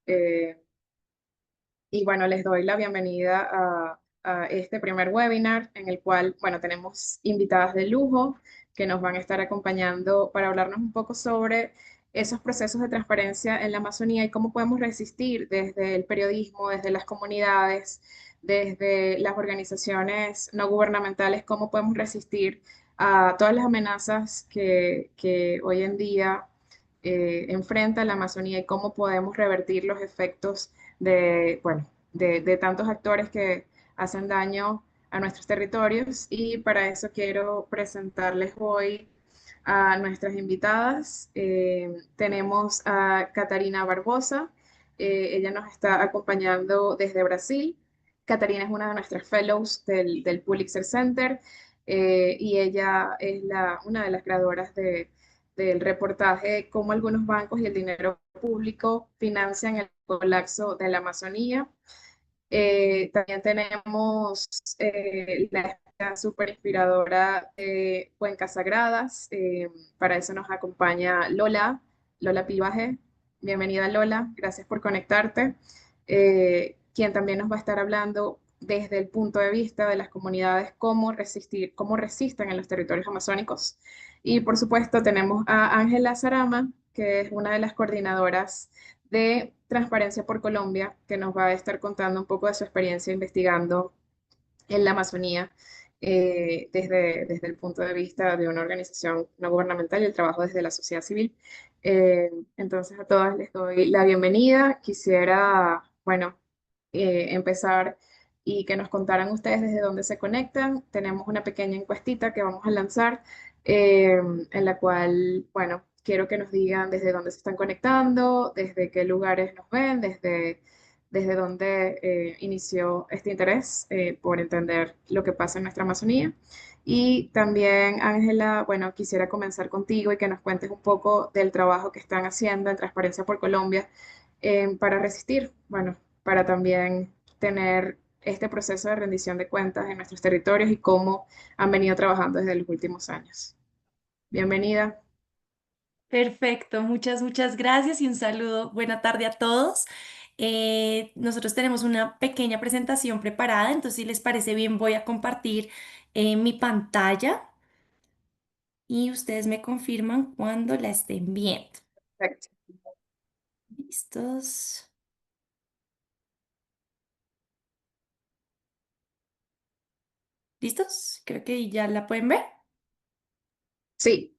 Eh, y bueno, les doy la bienvenida a este primer webinar en el cual, bueno, tenemos invitadas de lujo que nos van a estar acompañando para hablarnos un poco sobre esos procesos de transparencia en la Amazonía y cómo podemos resistir desde el periodismo, desde las comunidades, desde las organizaciones no gubernamentales, cómo podemos resistir a todas las amenazas que hoy en día enfrenta la Amazonía y cómo podemos revertir los efectos de, bueno, de tantos actores que hacen daño a nuestros territorios. Y para eso quiero presentarles hoy a nuestras invitadas. Tenemos a Catarina Barbosa. Ella nos está acompañando desde Brasil. Catarina es una de nuestras fellows del Pulitzer Center, y ella es una de las creadoras del reportaje Cómo algunos bancos y el dinero público financian el colapso de la Amazonía. También tenemos la súper inspiradora de Cuencas Sagradas. Para eso nos acompaña Lola Pivaje. Bienvenida, Lola. Gracias por conectarte. Quien también nos va a estar hablando desde el punto de vista de las comunidades, cómo resistir, cómo resisten en los territorios amazónicos. Y por supuesto tenemos a Ángela Sarama, que es una de las coordinadoras de Transparencia por Colombia, que nos va a estar contando un poco de su experiencia investigando en la Amazonía, desde el punto de vista de una organización no gubernamental y el trabajo desde la sociedad civil. Entonces a todas les doy la bienvenida. Quisiera, bueno, empezar y que nos contaran ustedes desde dónde se conectan. Tenemos una pequeña encuestita que vamos a lanzar, en la cual, bueno, quiero que nos digan desde dónde se están conectando, desde qué lugares nos ven, desde dónde inició este interés por entender lo que pasa en nuestra Amazonía. Y también, Ángela, bueno, quisiera comenzar contigo y que nos cuentes un poco del trabajo que están haciendo en Transparencia por Colombia, para resistir, bueno, para también tener este proceso de rendición de cuentas en nuestros territorios y cómo han venido trabajando desde los últimos años. Bienvenida. Perfecto, muchas gracias y un saludo. Buena tarde a todos. Nosotros tenemos una pequeña presentación preparada, entonces si les parece bien voy a compartir mi pantalla y ustedes me confirman cuando la estén viendo. Perfecto. ¿Listos? ¿Listos? Creo que ya la pueden ver. Sí,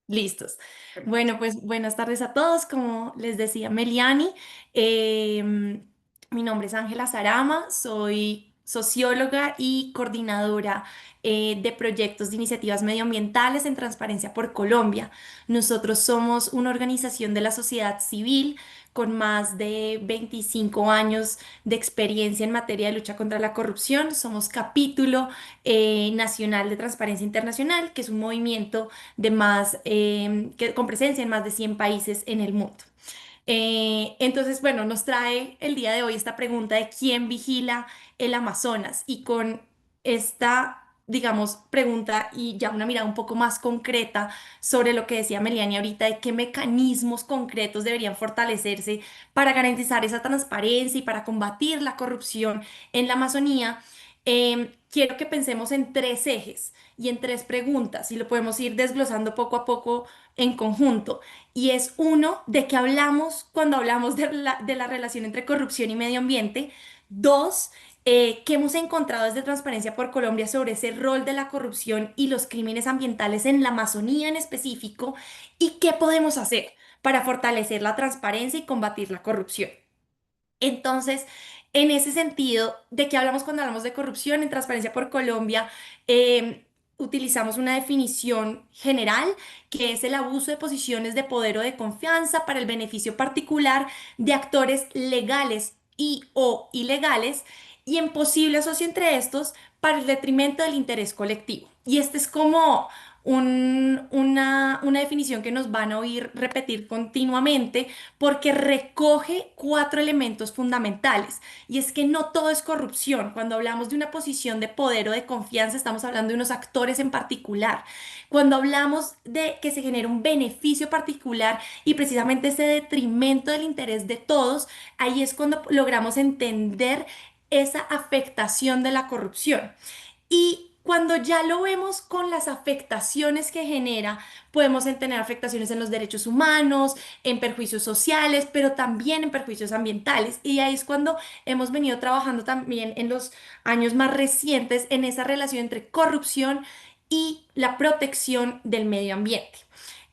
Listos. perfecto. Bueno, pues buenas tardes a todos. Como les decía Meliani, mi nombre es Ángela Sarama, soy socióloga y coordinadora de proyectos de iniciativas medioambientales en Transparencia por Colombia. Nosotros somos una organización de la sociedad civil con más de 25 años de experiencia en materia de lucha contra la corrupción. Somos capítulo nacional de Transparencia Internacional, que es un movimiento de más, con presencia en más de 100 países en el mundo. Entonces, bueno, nos trae el día de hoy esta pregunta de quién vigila el Amazonas y con esta, digamos, pregunta y ya una mirada un poco más concreta sobre lo que decía Meliani ahorita de qué mecanismos concretos deberían fortalecerse para garantizar esa transparencia y para combatir la corrupción en la Amazonía. Quiero que pensemos en tres ejes y en tres preguntas y lo podemos ir desglosando poco a poco en conjunto. Y es uno, de qué hablamos cuando hablamos de la relación entre corrupción y medio ambiente. Dos, qué hemos encontrado desde Transparencia por Colombia sobre ese rol de la corrupción y los crímenes ambientales en la Amazonía en específico. Y qué podemos hacer para fortalecer la transparencia y combatir la corrupción. Entonces, en ese sentido, ¿de qué hablamos cuando hablamos de corrupción? En Transparencia por Colombia, utilizamos una definición general que es el abuso de posiciones de poder o de confianza para el beneficio particular de actores legales y o ilegales y en posible asocio entre estos para el detrimento del interés colectivo. Y este es como una definición que nos van a oír repetir continuamente porque recoge cuatro elementos fundamentales. Y es que no todo es corrupción. Cuando hablamos de una posición de poder o de confianza, estamos hablando de unos actores en particular. Cuando hablamos de que se genera un beneficio particular y precisamente ese detrimento del interés de todos, ahí es cuando logramos entender esa afectación de la corrupción. Y cuando ya lo vemos con las afectaciones que genera, podemos tener afectaciones en los derechos humanos, en perjuicios sociales, pero también en perjuicios ambientales. Y ahí es cuando hemos venido trabajando también en los años más recientes en esa relación entre corrupción y la protección del medio ambiente.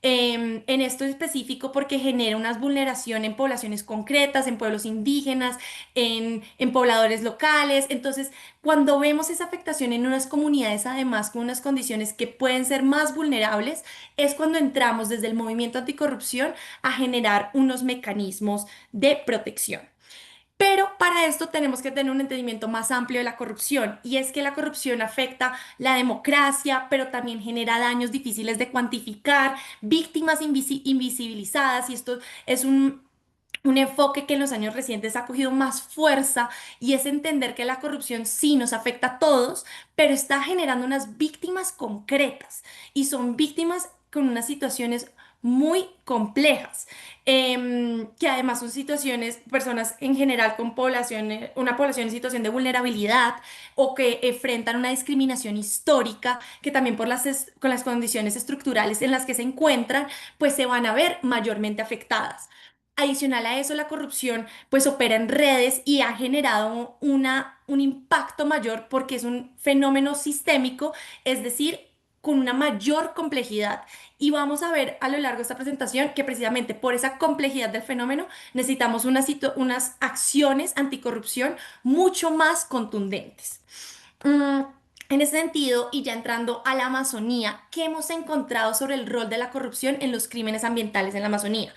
En esto específico porque genera una vulneración en poblaciones concretas, en pueblos indígenas, en pobladores locales. Entonces, cuando vemos esa afectación en unas comunidades, además con unas condiciones que pueden ser más vulnerables, es cuando entramos desde el movimiento anticorrupción a generar unos mecanismos de protección. Pero para esto tenemos que tener un entendimiento más amplio de la corrupción, y es que la corrupción afecta la democracia, pero también genera daños difíciles de cuantificar, víctimas invisibilizadas, y esto es un enfoque que en los años recientes ha cogido más fuerza, y es entender que la corrupción sí nos afecta a todos, pero está generando unas víctimas concretas, y son víctimas con unas situaciones muy complejas, que además son situaciones, personas en general con población, una población en situación de vulnerabilidad o que enfrentan una discriminación histórica, que también por con las condiciones estructurales en las que se encuentran, pues se van a ver mayormente afectadas. Adicional a eso, la corrupción pues opera en redes y ha generado un impacto mayor porque es un fenómeno sistémico, es decir, con una mayor complejidad. Y vamos a ver a lo largo de esta presentación que precisamente por esa complejidad del fenómeno necesitamos unas acciones anticorrupción mucho más contundentes. Mm, En ese sentido, y ya entrando a la Amazonía, ¿qué hemos encontrado sobre el rol de la corrupción en los crímenes ambientales en la Amazonía?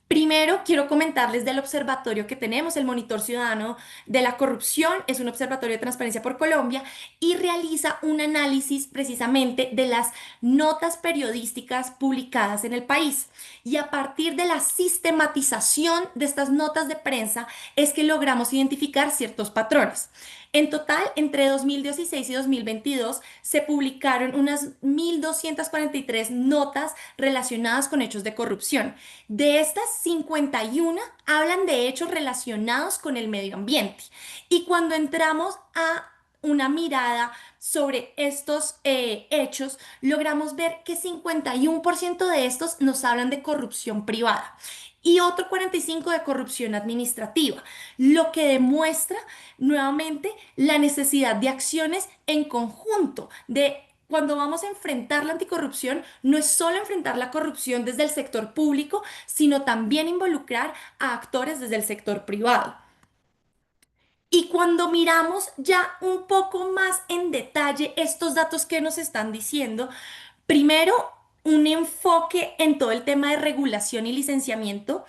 Primero, quiero comentarles del observatorio que tenemos, el Monitor Ciudadano de la Corrupción. Es un observatorio de transparencia por Colombia y realiza un análisis precisamente de las notas periodísticas publicadas en el país. Y a partir de la sistematización de estas notas de prensa es que logramos identificar ciertos patrones. En total, entre 2016 y 2022 se publicaron unas 1.243 notas relacionadas con hechos de corrupción. De estas, 51 hablan de hechos relacionados con el medio ambiente. Y cuando entramos a una mirada sobre estos hechos, logramos ver que 51% de estos nos hablan de corrupción privada y otro 45% de corrupción administrativa, lo que demuestra nuevamente la necesidad de acciones en conjunto, de cuando vamos a enfrentar la anticorrupción, no es solo enfrentar la corrupción desde el sector público, sino también involucrar a actores desde el sector privado. Y cuando miramos ya un poco más en detalle estos datos que nos están diciendo, primero, un enfoque en todo el tema de regulación y licenciamiento.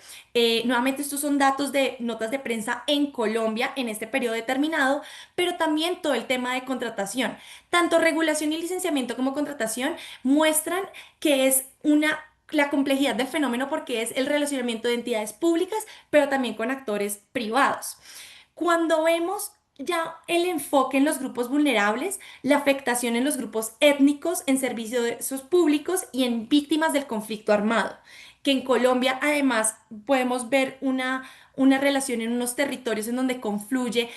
Nuevamente, estos son datos de notas de prensa en Colombia en este periodo determinado, pero también todo el tema de contratación. Tanto regulación y licenciamiento como contratación muestran que es la complejidad del fenómeno porque es el relacionamiento de entidades públicas, pero también con actores privados. Cuando vemos ya el enfoque en los grupos vulnerables, la afectación en los grupos étnicos, en servicios públicos y en víctimas del conflicto armado, que en Colombia además podemos ver una relación en unos territorios en donde confluye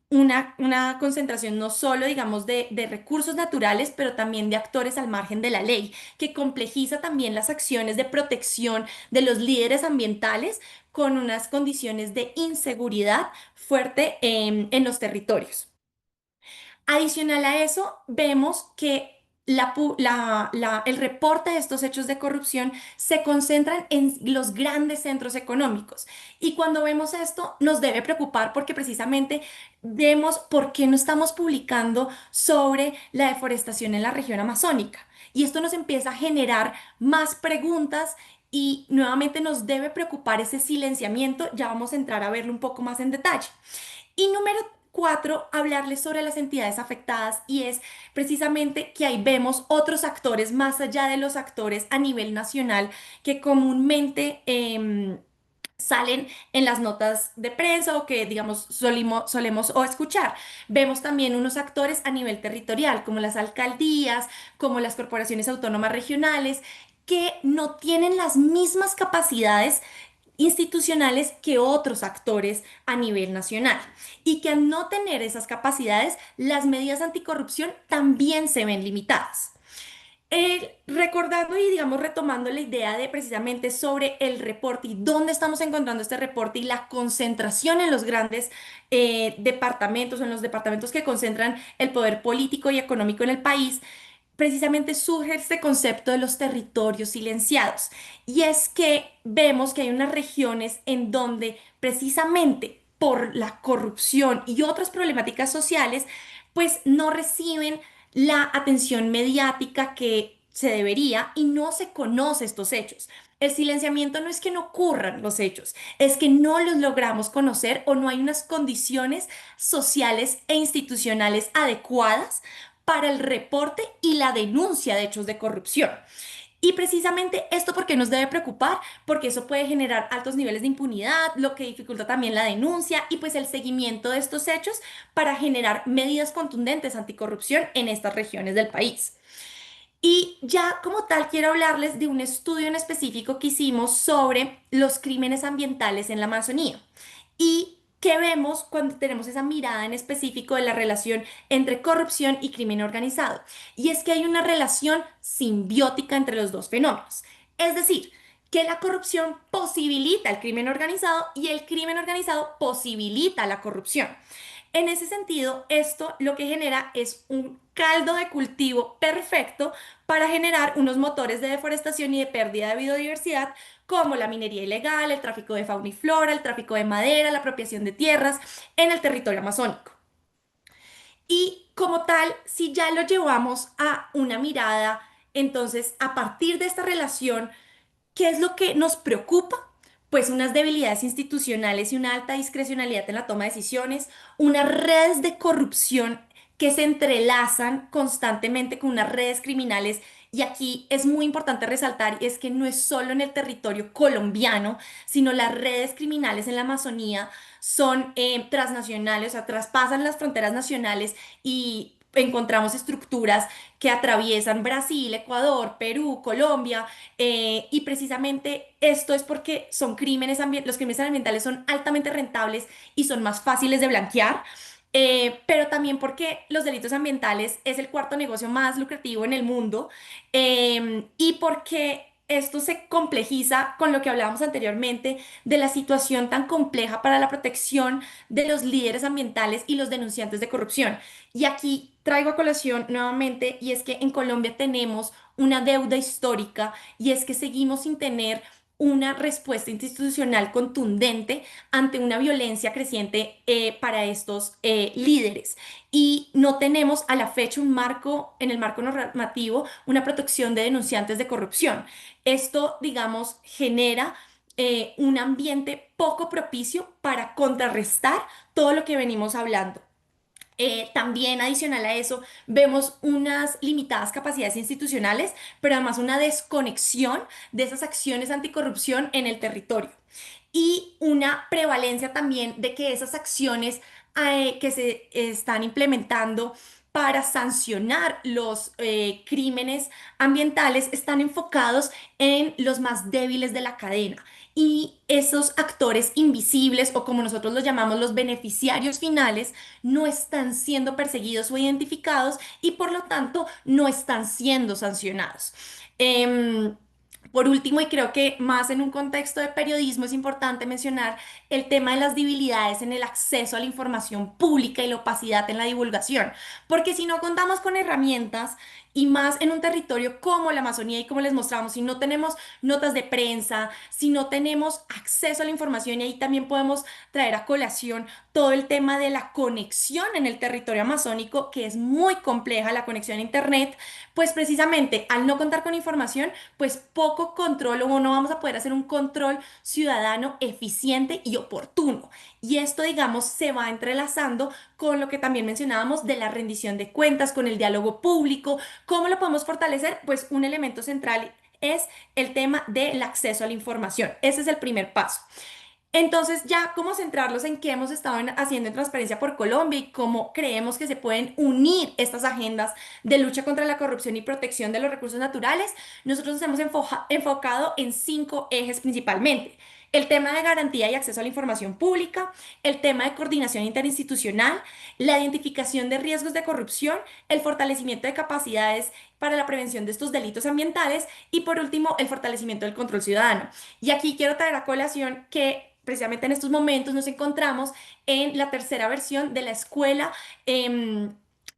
una concentración no solo, digamos, de recursos naturales, pero también de actores al margen de la ley, que complejiza también las acciones de protección de los líderes ambientales con unas condiciones de inseguridad fuerte en los territorios. Adicional a eso, vemos que el reporte de estos hechos de corrupción se concentran en los grandes centros económicos. Y cuando vemos esto, nos debe preocupar porque precisamente vemos por qué no estamos publicando sobre la deforestación en la región amazónica. Y esto nos empieza a generar más preguntas y nuevamente nos debe preocupar ese silenciamiento. Ya vamos a entrar a verlo un poco más en detalle. Y 4, hablarles sobre las entidades afectadas y es precisamente que ahí vemos otros actores más allá de los actores a nivel nacional que comúnmente salen en las notas de prensa o que, digamos, solemos o escuchar. Vemos también unos actores a nivel territorial, como las alcaldías, como las corporaciones autónomas regionales, que no tienen las mismas capacidades institucionales que otros actores a nivel nacional y que al no tener esas capacidades, las medidas anticorrupción también se ven limitadas. Recordando y digamos retomando la idea de precisamente sobre el reporte y dónde estamos encontrando este reporte y la concentración en los grandes departamentos, en los departamentos que concentran el poder político y económico en el país, precisamente surge este concepto de los territorios silenciados. Y es que vemos que hay unas regiones en donde precisamente por la corrupción y otras problemáticas sociales, pues no reciben la atención mediática que se debería y no se conoce estos hechos. El silenciamiento no es que no ocurran los hechos, es que no los logramos conocer o no hay unas condiciones sociales e institucionales adecuadas para el reporte y la denuncia de hechos de corrupción. Y precisamente esto porque nos debe preocupar, porque eso puede generar altos niveles de impunidad, lo que dificulta también la denuncia y pues el seguimiento de estos hechos para generar medidas contundentes anticorrupción en estas regiones del país. Y ya como tal quiero hablarles de un estudio en específico que hicimos sobre los crímenes ambientales en la Amazonía. ¿Y qué vemos cuando tenemos esa mirada en específico de la relación entre corrupción y crimen organizado? Y es que hay una relación simbiótica entre los dos fenómenos. Es decir, que la corrupción posibilita el crimen organizado y el crimen organizado posibilita la corrupción. En ese sentido, esto lo que genera es un caldo de cultivo perfecto para generar unos motores de deforestación y de pérdida de biodiversidad, como la minería ilegal, el tráfico de fauna y flora, el tráfico de madera, la apropiación de tierras en el territorio amazónico. Y como tal, si ya lo llevamos a una mirada, entonces a partir de esta relación, ¿qué es lo que nos preocupa? Pues unas debilidades institucionales y una alta discrecionalidad en la toma de decisiones, unas redes de corrupción que se entrelazan constantemente con unas redes criminales. Y aquí es muy importante resaltar, es que no es solo en el territorio colombiano, sino las redes criminales en la Amazonía son transnacionales, o sea, traspasan las fronteras nacionales y encontramos estructuras que atraviesan Brasil, Ecuador, Perú, Colombia, y precisamente esto es porque son los crímenes ambientales son altamente rentables y son más fáciles de blanquear, pero también porque los delitos ambientales es el cuarto negocio más lucrativo en el mundo, y porque esto se complejiza con lo que hablábamos anteriormente de la situación tan compleja para la protección de los líderes ambientales y los denunciantes de corrupción. Y aquí traigo a colación nuevamente, y es que en Colombia tenemos una deuda histórica, y es que seguimos sin tener una respuesta institucional contundente ante una violencia creciente para estos líderes. Y no tenemos a la fecha un marco, en el marco normativo, una protección de denunciantes de corrupción. Esto, digamos, genera un ambiente poco propicio para contrarrestar todo lo que venimos hablando. También adicional a eso, vemos unas limitadas capacidades institucionales, pero además una desconexión de esas acciones anticorrupción en el territorio y una prevalencia también de que esas acciones que se están implementando para sancionar los crímenes ambientales están enfocados en los más débiles de la cadena. Y esos actores invisibles, o como nosotros los llamamos los beneficiarios finales, no están siendo perseguidos o identificados y por lo tanto no están siendo sancionados. Em, por último, y creo que más en un contexto de periodismo es importante mencionar el tema de las debilidades en el acceso a la información pública y la opacidad en la divulgación, porque si no contamos con herramientas y más en un territorio como la Amazonía y como les mostramos, si no tenemos notas de prensa, si no tenemos acceso a la información, y ahí también podemos traer a colación todo el tema de la conexión en el territorio amazónico, que es muy compleja la conexión a Internet, pues precisamente al no contar con información, pues poco control o no vamos a poder hacer un control ciudadano eficiente y oportuno. Y esto, digamos, se va entrelazando con lo que también mencionábamos de la rendición de cuentas, con el diálogo público. ¿Cómo lo podemos fortalecer? Pues un elemento central es el tema del acceso a la información. Ese es el primer paso. Entonces, ya cómo centrarlos en qué hemos estado haciendo en Transparencia por Colombia y cómo creemos que se pueden unir estas agendas de lucha contra la corrupción y protección de los recursos naturales, nosotros nos hemos enfocado en 5 ejes principalmente. El tema de garantía y acceso a la información pública, el tema de coordinación interinstitucional, la identificación de riesgos de corrupción, el fortalecimiento de capacidades para la prevención de estos delitos ambientales y por último, el fortalecimiento del control ciudadano. Y aquí quiero traer a colación que precisamente en estos momentos nos encontramos en la tercera versión de la escuela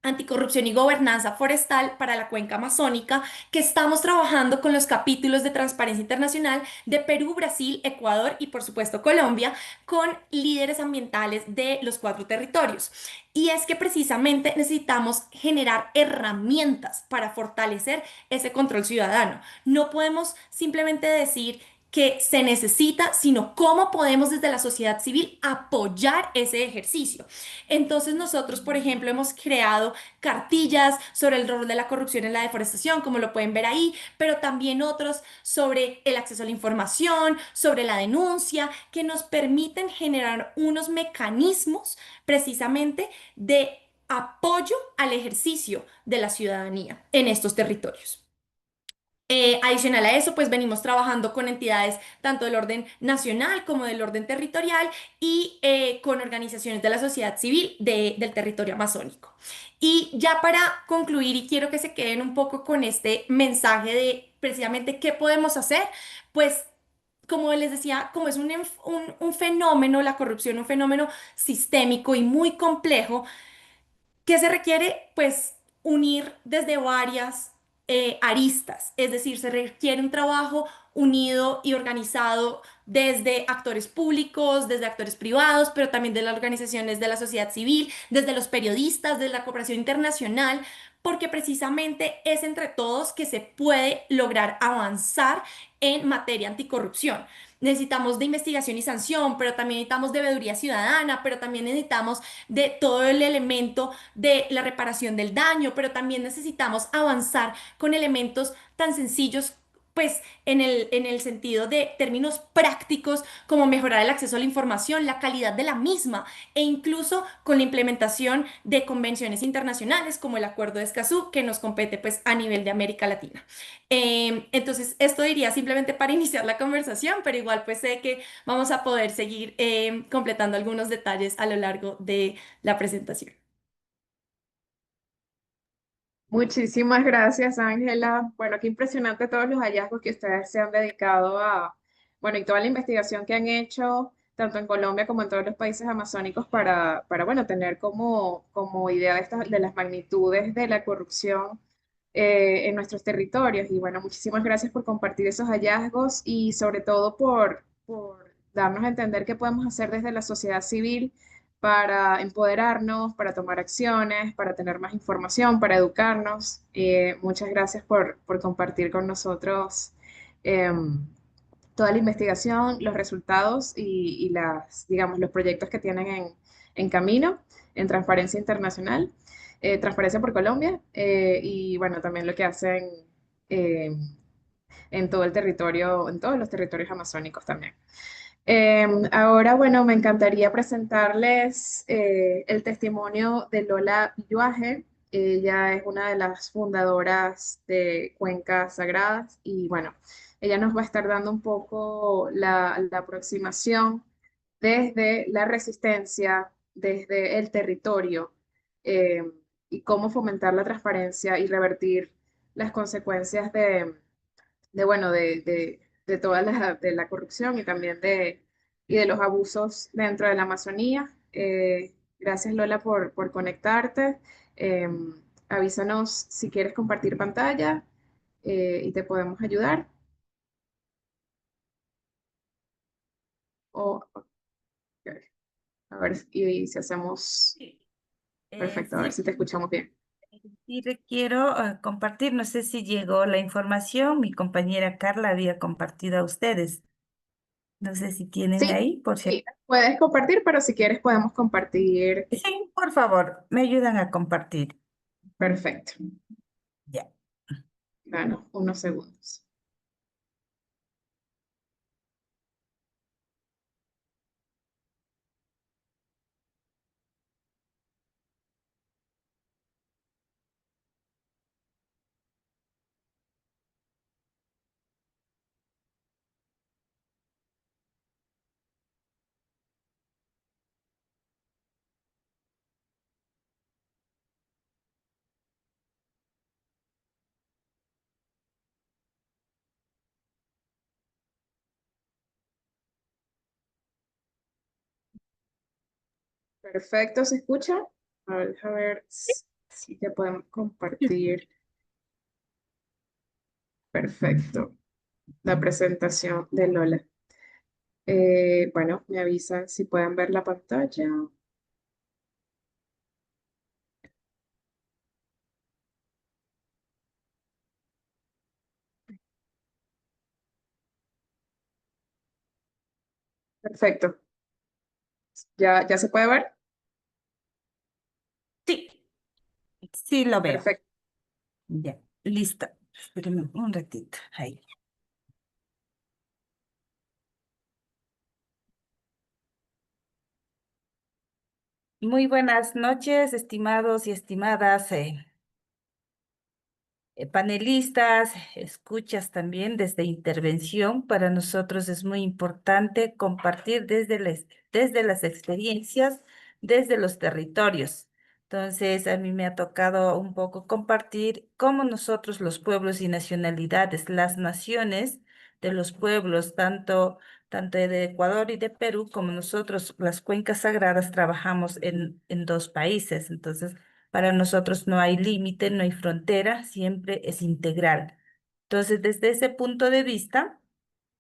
Anticorrupción y Gobernanza Forestal para la Cuenca Amazónica, que estamos trabajando con los capítulos de Transparencia Internacional de Perú, Brasil, Ecuador y por supuesto Colombia, con líderes ambientales de los 4 territorios. Y es que precisamente necesitamos generar herramientas para fortalecer ese control ciudadano. No podemos simplemente decir que se necesita, sino cómo podemos desde la sociedad civil apoyar ese ejercicio. Entonces nosotros, por ejemplo, hemos creado cartillas sobre el rol de la corrupción en la deforestación, como lo pueden ver ahí, pero también otros sobre el acceso a la información, sobre la denuncia, que nos permiten generar unos mecanismos precisamente de apoyo al ejercicio de la ciudadanía en estos territorios. Adicional a eso, pues venimos trabajando con entidades tanto del orden nacional como del orden territorial y con organizaciones de la sociedad civil del territorio amazónico. Y ya para concluir, y quiero que se queden un poco con este mensaje de precisamente qué podemos hacer, pues como les decía, como es un fenómeno, la corrupción, un fenómeno sistémico y muy complejo, ¿qué se requiere? Pues unir desde varias aristas, es decir, se requiere un trabajo unido y organizado desde actores públicos, desde actores privados, pero también de las organizaciones de la sociedad civil, desde los periodistas, desde la cooperación internacional, porque precisamente es entre todos que se puede lograr avanzar en materia anticorrupción. Necesitamos de investigación y sanción, pero también necesitamos de veeduría ciudadana, pero también necesitamos de todo el elemento de la reparación del daño, pero también necesitamos avanzar con elementos tan sencillos, pues en el sentido de términos prácticos, como mejorar el acceso a la información, la calidad de la misma, e incluso con la implementación de convenciones internacionales como el Acuerdo de Escazú, que nos compete pues a nivel de América Latina. Entonces, esto diría simplemente para iniciar la conversación, pero igual pues sé que vamos a poder seguir completando algunos detalles a lo largo de la presentación. Muchísimas gracias, Ángela. Bueno, qué impresionante todos los hallazgos que ustedes se han dedicado a, bueno, y toda la investigación que han hecho, tanto en Colombia como en todos los países amazónicos, bueno, tener como idea de, de las magnitudes de la corrupción en nuestros territorios. Y bueno, muchísimas gracias por compartir esos hallazgos y sobre todo por darnos a entender qué podemos hacer desde la sociedad civil para empoderarnos, para tomar acciones, para tener más información, para educarnos. Muchas gracias por compartir con nosotros toda la investigación, los resultados y las, digamos, los proyectos que tienen en camino en Transparencia Internacional, Transparencia por Colombia, y bueno, también lo que hacen eh, en todo el territorio, en todos los territorios amazónicos también. Ahora, bueno, me encantaría presentarles el testimonio de Lola Villuaje. Ella es una de las fundadoras de Cuencas Sagradas y bueno, ella nos va a estar dando un poco la aproximación desde la resistencia, desde el territorio eh, y cómo fomentar la transparencia y revertir las consecuencias bueno, de toda de la corrupción y también y de los abusos dentro de la Amazonía. Gracias, Lola, por conectarte. Eh, Avísanos si quieres compartir pantalla y te podemos ayudar. O, ok, a ver, y si hacemos, Sí, perfecto, a ver sí, si te escuchamos bien. sí requiero compartir, no sé si llegó la información, mi compañera Carla había compartido a ustedes. No sé si tienen Sí, ahí, por si sí, puedes compartir, pero si quieres podemos compartir. sí, por favor, me ayudan a compartir. Perfecto. Ya. Danos unos segundos. Perfecto, ¿se escucha? A ver, a ver si te podemos compartir. Perfecto. La presentación de Lola. Bueno, me avisan si pueden ver la pantalla. Perfecto. ¿Ya se puede ver? Sí, sí lo veo. Perfecto. Ya, listo. Espérenme un ratito. Ahí. Muy buenas noches, estimados y estimadas panelistas, escuchas también desde intervención. Para nosotros es muy importante compartir desde las experiencias, desde los territorios. Entonces, a mí me ha tocado un poco compartir cómo nosotros, los pueblos y nacionalidades, las naciones de los pueblos, tanto de Ecuador y de Perú, como nosotros, las cuencas sagradas, trabajamos en dos países. Entonces, para nosotros no hay límite, no hay frontera, siempre es integral. Entonces, desde ese punto de vista,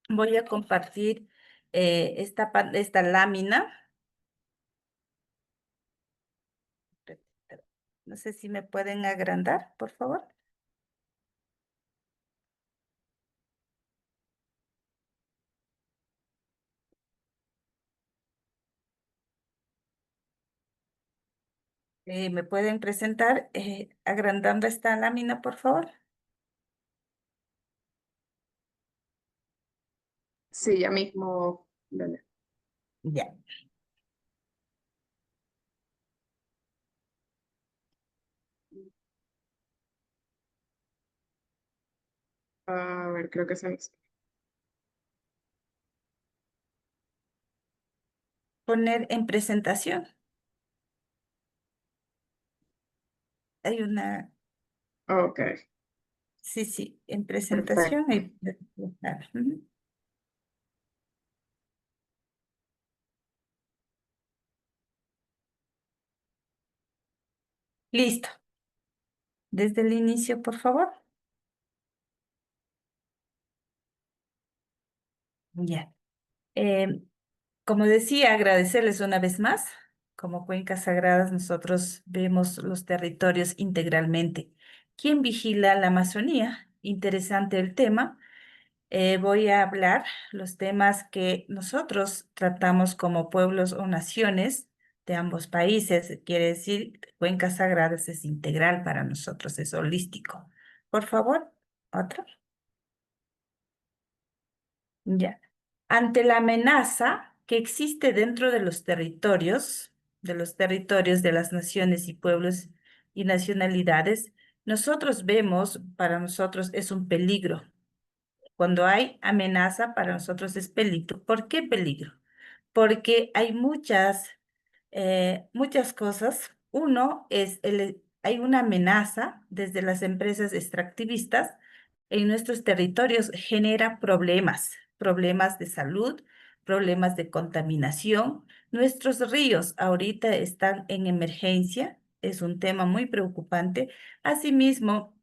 voy a compartir esta lámina. No sé si me pueden agrandar, por favor. ¿Me pueden presentar agrandando esta lámina, por favor? Sí, ya mismo. Lola. Ya. A ver, creo que se nos... Poner en presentación. Hay una, Ok, sí, sí, en presentación. perfecto. Ujú. Listo. Desde el inicio, por favor. Ya. Em, Como decía, agradecerles una vez más. Como cuencas sagradas, nosotros vemos los territorios integralmente. ¿Quién vigila la Amazonía? Interesante el tema. Voy a hablar los temas que nosotros tratamos como pueblos o naciones de ambos países. Quiere decir, cuencas sagradas es integral para nosotros, es holístico. Por favor, otro. Ya. Ante la amenaza que existe dentro de los territorios de las naciones y pueblos y nacionalidades, nosotros vemos, para nosotros es un peligro. Cuando hay amenaza, para nosotros es peligro. ¿Por qué peligro? Porque hay muchas cosas. Uno es, hay una amenaza desde las empresas extractivistas en nuestros territorios, genera problemas de salud, problemas de contaminación. Nuestros ríos ahorita están en emergencia, es un tema muy preocupante. Asimismo,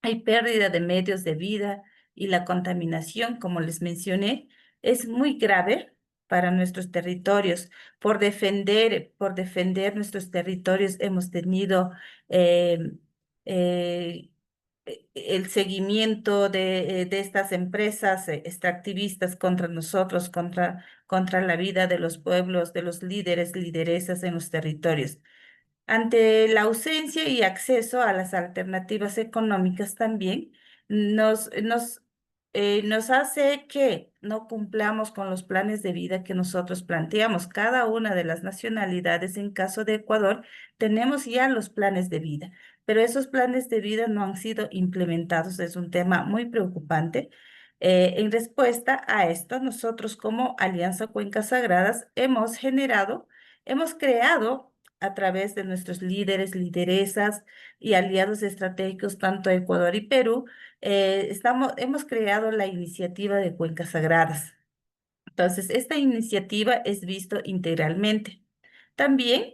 hay pérdida de medios de vida y la contaminación, como les mencioné, es muy grave para nuestros territorios. Por defender nuestros territorios hemos tenido eh, eh, el seguimiento de estas empresas extractivistas contra nosotros, contra la vida de los pueblos, de los líderes, lideresas en los territorios. Ante la ausencia y acceso a las alternativas económicas también, nos hace que no cumplamos con los planes de vida que nosotros planteamos. Cada una de las nacionalidades, en caso de Ecuador, tenemos ya los planes de vida, pero esos planes de vida no han sido implementados. Es un tema muy preocupante. En respuesta a esto, nosotros como Alianza Cuencas Sagradas hemos creado a través de nuestros líderes, lideresas y aliados estratégicos, tanto Ecuador y Perú, hemos creado la iniciativa de Cuencas Sagradas. Entonces, esta iniciativa es visto integralmente. También,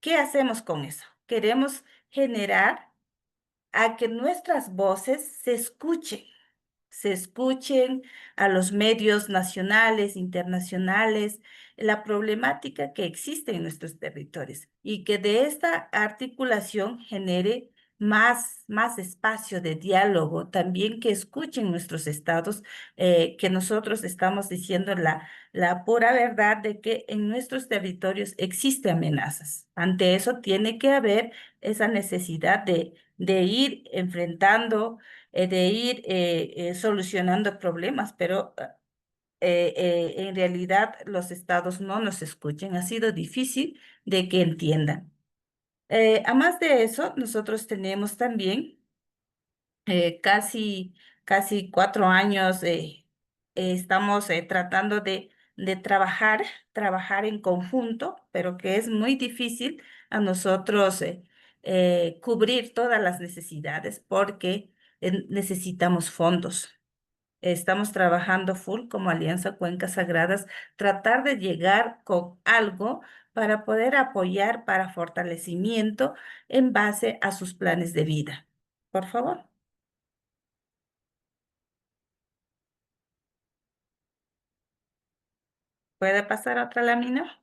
¿qué hacemos con eso? Queremos generar a que nuestras voces se escuchen a los medios nacionales, internacionales, la problemática que existe en nuestros territorios y que de esta articulación genere más espacio de diálogo, también que escuchen nuestros estados, que nosotros estamos diciendo la pura verdad de que en nuestros territorios existen amenazas. Ante eso tiene que haber esa necesidad de ir enfrentando, de ir solucionando problemas, pero en realidad los estados no nos escuchan. Ha sido difícil de que entiendan. A más de eso, nosotros tenemos también casi 4 años, estamos tratando de trabajar en conjunto, pero que es muy difícil a nosotros cubrir todas las necesidades porque necesitamos fondos. Estamos trabajando full como Alianza Cuencas Sagradas, tratar de llegar con algo para poder apoyar para fortalecimiento en base a sus planes de vida. Por favor. ¿Puede pasar a otra lámina?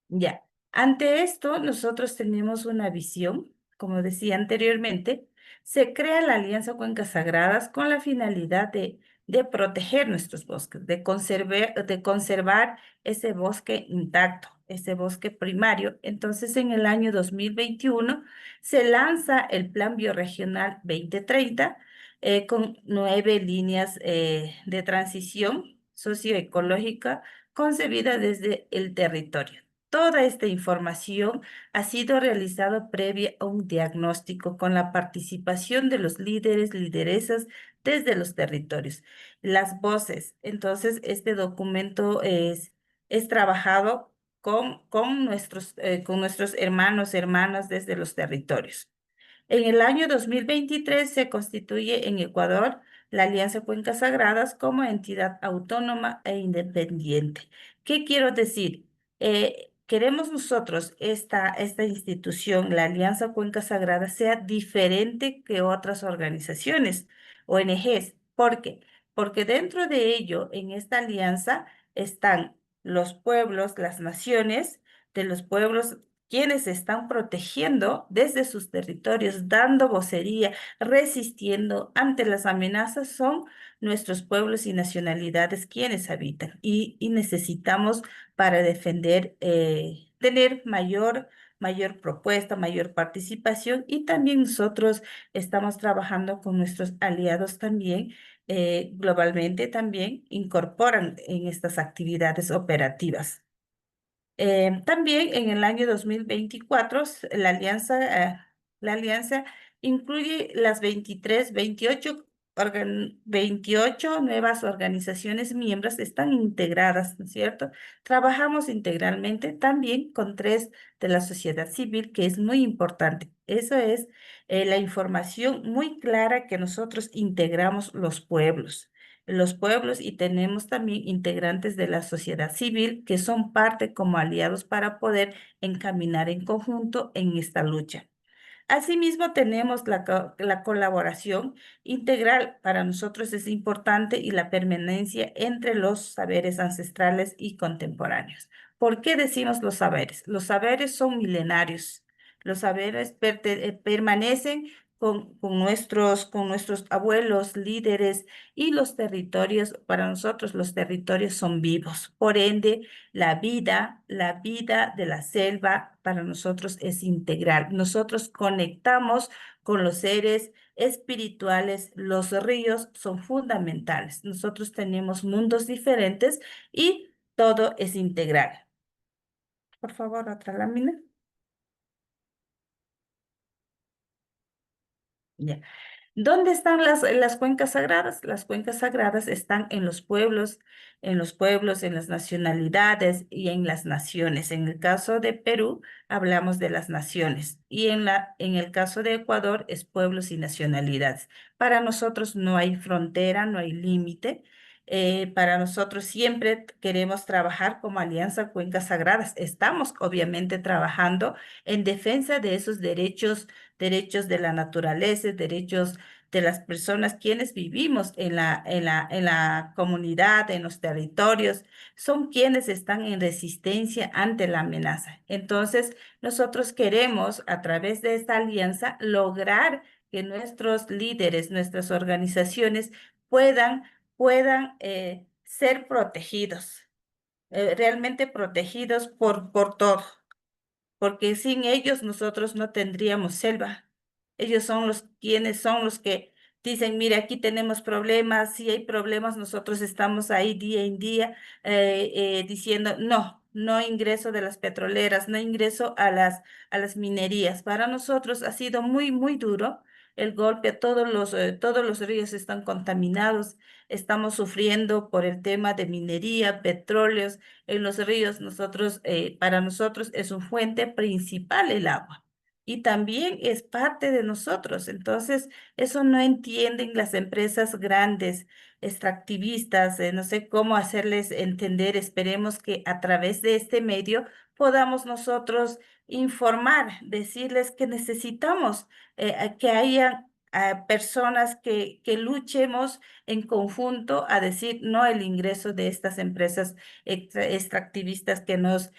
Ya. Ante esto, nosotros tenemos una visión, como decía anteriormente, se crea la Alianza Cuencas Sagradas con la finalidad de proteger nuestros bosques, de conservar ese bosque intacto, ese bosque primario. Entonces, en el año 2021 se lanza el Plan Bioregional 2030 con 9 líneas de transición socioecológica concebida desde el territorio. Toda esta información ha sido realizada previa a un diagnóstico con la participación de los líderes, lideresas desde los territorios, las voces. Entonces, este documento es trabajado con nuestros hermanos, hermanas desde los territorios. En el año 2023 se constituye en Ecuador la Alianza Cuencas Sagradas como entidad autónoma e independiente. ¿Qué quiero decir? Queremos nosotros esta institución, la Alianza Cuencas Sagradas, sea diferente que otras organizaciones, ONGs. ¿Por qué? Porque dentro de ello, en esta alianza, están los pueblos, las naciones de los pueblos quienes se están protegiendo desde sus territorios, dando vocería, resistiendo ante las amenazas, son nuestros pueblos y nacionalidades quienes habitan. Y necesitamos para defender, tener mayor propuesta, mayor participación y también nosotros estamos trabajando con nuestros aliados también. Globalmente también incorporan en estas actividades operativas. También en el año 2024, la alianza incluye las 28 nuevas organizaciones miembros, están integradas, ¿no es cierto? Trabajamos integralmente también con 3 de la sociedad civil, que es muy importante. Eso es la información muy clara que nosotros integramos los pueblos y tenemos también integrantes de la sociedad civil que son parte como aliados para poder encaminar en conjunto en esta lucha. Asimismo, tenemos la colaboración integral. Para nosotros es importante y la permanencia entre los saberes ancestrales y contemporáneos. ¿Por qué decimos los saberes? Los saberes son milenarios. Los saberes permanecen con nuestros abuelos, líderes y los territorios. Para nosotros los territorios son vivos. Por ende, la vida de la selva para nosotros es integral. Nosotros conectamos con los seres espirituales. Los ríos son fundamentales. Nosotros tenemos mundos diferentes y todo es integral. Por favor, otra lámina. Ya. ¿Dónde están las cuencas sagradas? Las cuencas sagradas están en los pueblos, en las nacionalidades y en las naciones. En el caso de Perú, hablamos de las naciones y en el caso de Ecuador es pueblos y nacionalidades. Para nosotros no hay frontera, no hay límite. Para nosotros siempre queremos trabajar como Alianza Cuencas Sagradas. Estamos obviamente trabajando en defensa de esos derechos de la naturaleza, derechos de las personas quienes vivimos en la comunidad, en los territorios, son quienes están en resistencia ante la amenaza. Entonces, nosotros queremos, a través de esta alianza, lograr que nuestros líderes, nuestras organizaciones puedan ser protegidos, realmente protegidos por todo, porque sin ellos nosotros no tendríamos selva. Ellos son quienes son los que dicen, mire, aquí tenemos problemas, si hay problemas, nosotros estamos ahí día en día diciendo, no, no ingreso de las petroleras, no ingreso a las minerías. Para nosotros ha sido muy, muy duro el golpe, todos los ríos están contaminados, estamos sufriendo por el tema de minería, petróleos en los ríos. Para nosotros es una fuente principal el agua y también es parte de nosotros. Entonces, eso no entienden las empresas grandes, extractivistas, no sé cómo hacerles entender. Esperemos que a través de este medio podamos nosotros informar, decirles que necesitamos que haya personas que luchemos en conjunto a decir no el ingreso de estas empresas extractivistas que nos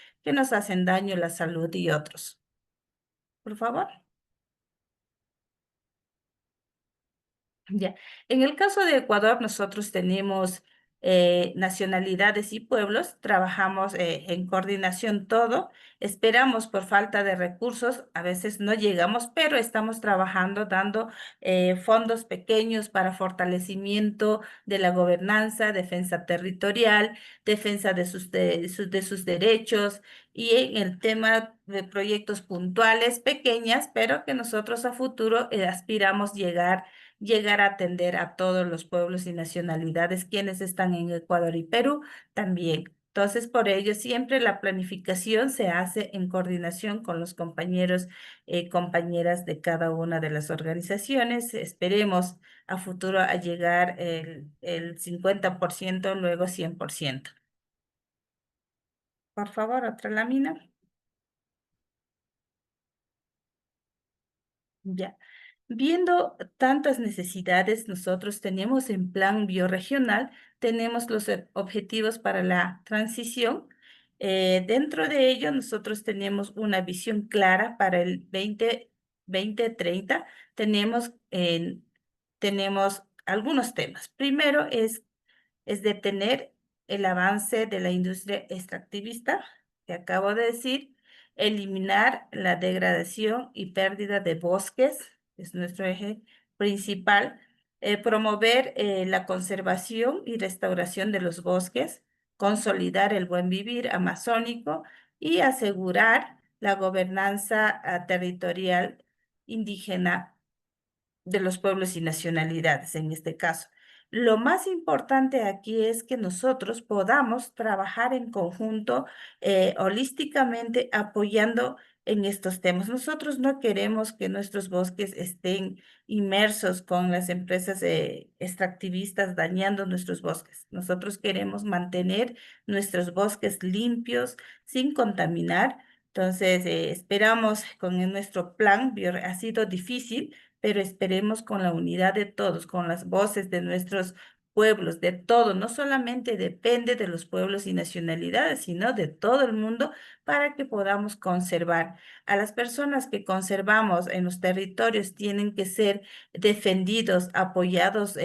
hacen daño a la salud y otros. Por favor. Ya. En el caso de Ecuador, nosotros tenemos nacionalidades y pueblos, trabajamos en coordinación todo, esperamos por falta de recursos, a veces no llegamos, pero estamos trabajando dando fondos pequeños para fortalecimiento de la gobernanza, defensa territorial, defensa de sus derechos y en el tema de proyectos puntuales, pequeñas, pero que nosotros a futuro aspiramos llegar a atender a todos los pueblos y nacionalidades quienes están en Ecuador y Perú también. Entonces, por ello, siempre la planificación se hace en coordinación con los compañeros, compañeras de cada una de las organizaciones. Esperemos a futuro a llegar el 50%, luego 100%. Por favor, otra lámina. Ya. Viendo tantas necesidades, nosotros tenemos en plan bioregional, tenemos los objetivos para la transición. Dentro de ello, nosotros tenemos una visión clara para el 2030. Tenemos algunos temas. Primero es detener el avance de la industria extractivista, que acabo de decir, eliminar la degradación y pérdida de bosques, es nuestro eje principal, promover la conservación y restauración de los bosques, consolidar el buen vivir amazónico y asegurar la gobernanza territorial indígena de los pueblos y nacionalidades en este caso. Lo más importante aquí es que nosotros podamos trabajar en conjunto, holísticamente, apoyando en estos temas. Nosotros no queremos que nuestros bosques estén inmersos con las empresas extractivistas dañando nuestros bosques. Nosotros queremos mantener nuestros bosques limpios, sin contaminar. Entonces, esperamos con nuestro plan, ha sido difícil, pero esperemos con la unidad de todos, con las voces de nuestros pueblos, de todo, no solamente depende de los pueblos y nacionalidades, sino de todo el mundo para que podamos conservar. A las personas que conservamos en los territorios tienen que ser defendidos, apoyados.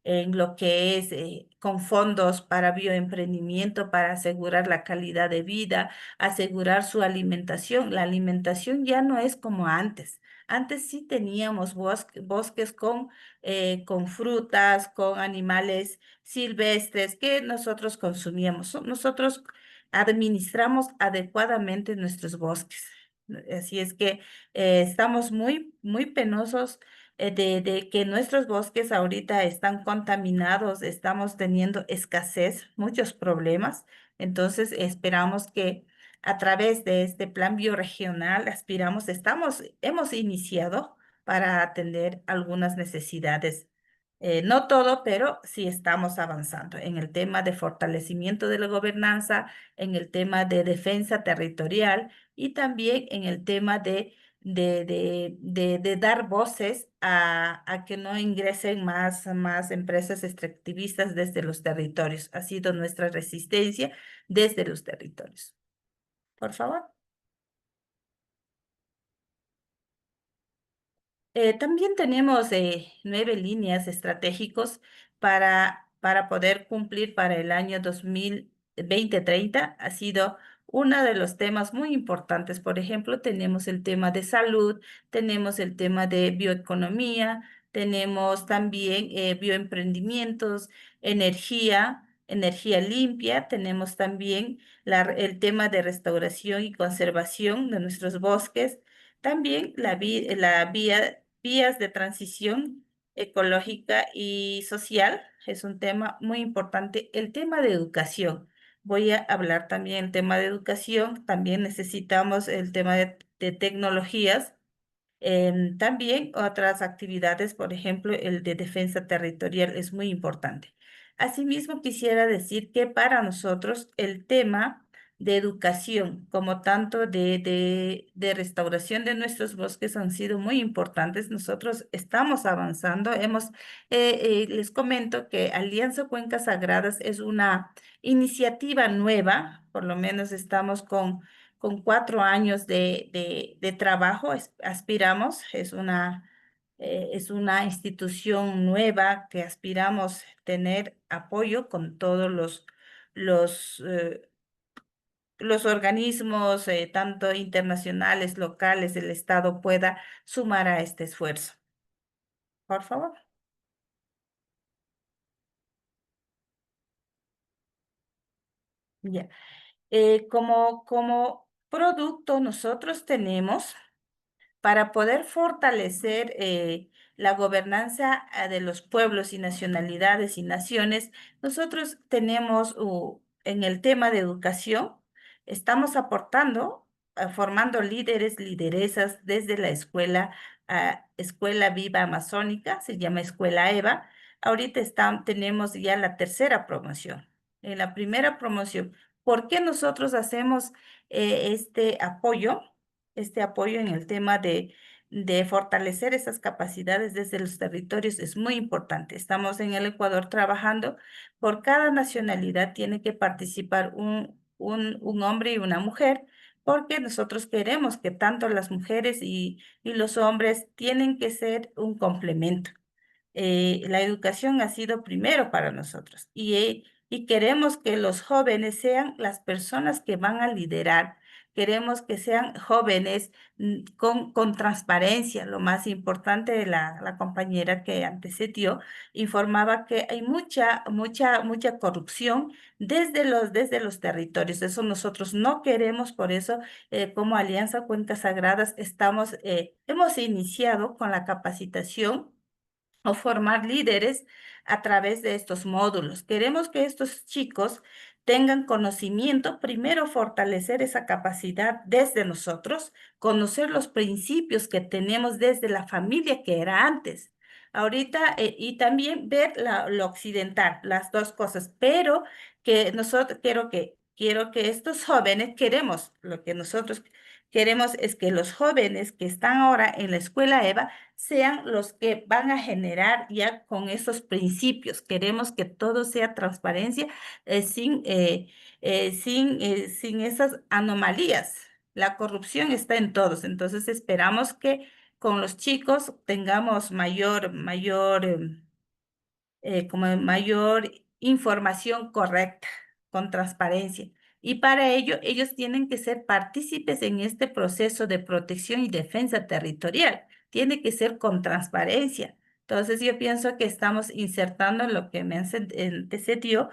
En lo que es con fondos para bioemprendimiento, para asegurar la calidad de vida, asegurar su alimentación. La alimentación ya no es como antes. Antes sí teníamos bosques con frutas, con animales silvestres que nosotros consumíamos. Nosotros administramos adecuadamente nuestros bosques. Así es que estamos muy penosos de que nuestros bosques ahorita están contaminados, estamos teniendo escasez, muchos problemas. Entonces, esperamos que a través de este plan bioregional, hemos iniciado para atender algunas necesidades. No todo, pero sí estamos avanzando en el tema de fortalecimiento de la gobernanza, en el tema de defensa territorial y también en el tema de dar voces a que no ingresen más empresas extractivistas desde los territorios. Ha sido nuestra resistencia desde los territorios. Por favor. También tenemos 9 líneas estratégicos para poder cumplir para el año 2030. Ha sido uno de los temas muy importantes. Por ejemplo, tenemos el tema de salud, tenemos el tema de bioeconomía, tenemos también bioemprendimientos, energía limpia, tenemos también el tema de restauración y conservación de nuestros bosques. También vías de transición ecológica y social es un tema muy importante. El tema de educación. Voy a hablar también el tema de educación. También necesitamos el tema de tecnologías. También otras actividades, por ejemplo, el de defensa territorial es muy importante. Asimismo, quisiera decir que para nosotros el tema de educación, como tanto de restauración de nuestros bosques han sido muy importantes. Nosotros estamos avanzando. Les comento que Alianza Cuencas Sagradas es una iniciativa nueva, por lo menos estamos con 4 años de trabajo, aspiramos, es una institución nueva que aspiramos tener apoyo con todos los, eh, los organismos, tanto internacionales, locales, el Estado pueda sumar a este esfuerzo. Por favor. Ya. Como producto, nosotros tenemos para poder fortalecer la gobernanza de los pueblos y nacionalidades y naciones. Nosotros tenemos en el tema de educación, estamos aportando, formando líderes, lideresas desde la Escuela Viva Amazónica, se llama Escuela EVA. Ahorita tenemos ya la tercera promoción. En la primera promoción, ¿por qué nosotros hacemos este apoyo? Este apoyo en el tema de fortalecer esas capacidades desde los territorios es muy importante. Estamos en el Ecuador trabajando. Por cada nacionalidad tiene que participar un hombre y una mujer, porque nosotros queremos que tanto las mujeres y los hombres tienen que ser un complemento. La educación ha sido primero para nosotros y queremos que los jóvenes sean las personas que van a liderar. Queremos que sean jóvenes con transparencia. Lo más importante de la compañera que antecedió informaba que hay mucha corrupción desde los territorios. Eso nosotros no queremos, por eso como Alianza Cuencas Sagradas hemos iniciado con la capacitación o formar líderes a través de estos módulos. Queremos que estos chicos tengan conocimiento, primero fortalecer esa capacidad desde nosotros, conocer los principios que tenemos desde la familia que era antes. Ahorita, y también ver lo occidental, las dos cosas, pero que nosotros quiero que estos jóvenes queremos lo que nosotros queremos es que los jóvenes que están ahora en la escuela EVA sean los que van a generar ya con esos principios. Queremos que todo sea transparencia, sin esas anomalías. La corrupción está en todos, entonces esperamos que con los chicos tengamos como mayor información correcta, con transparencia. Y para ello, ellos tienen que ser partícipes en este proceso de protección y defensa territorial. Tiene que ser con transparencia. Entonces, yo pienso que estamos insertando en lo que me antecedió.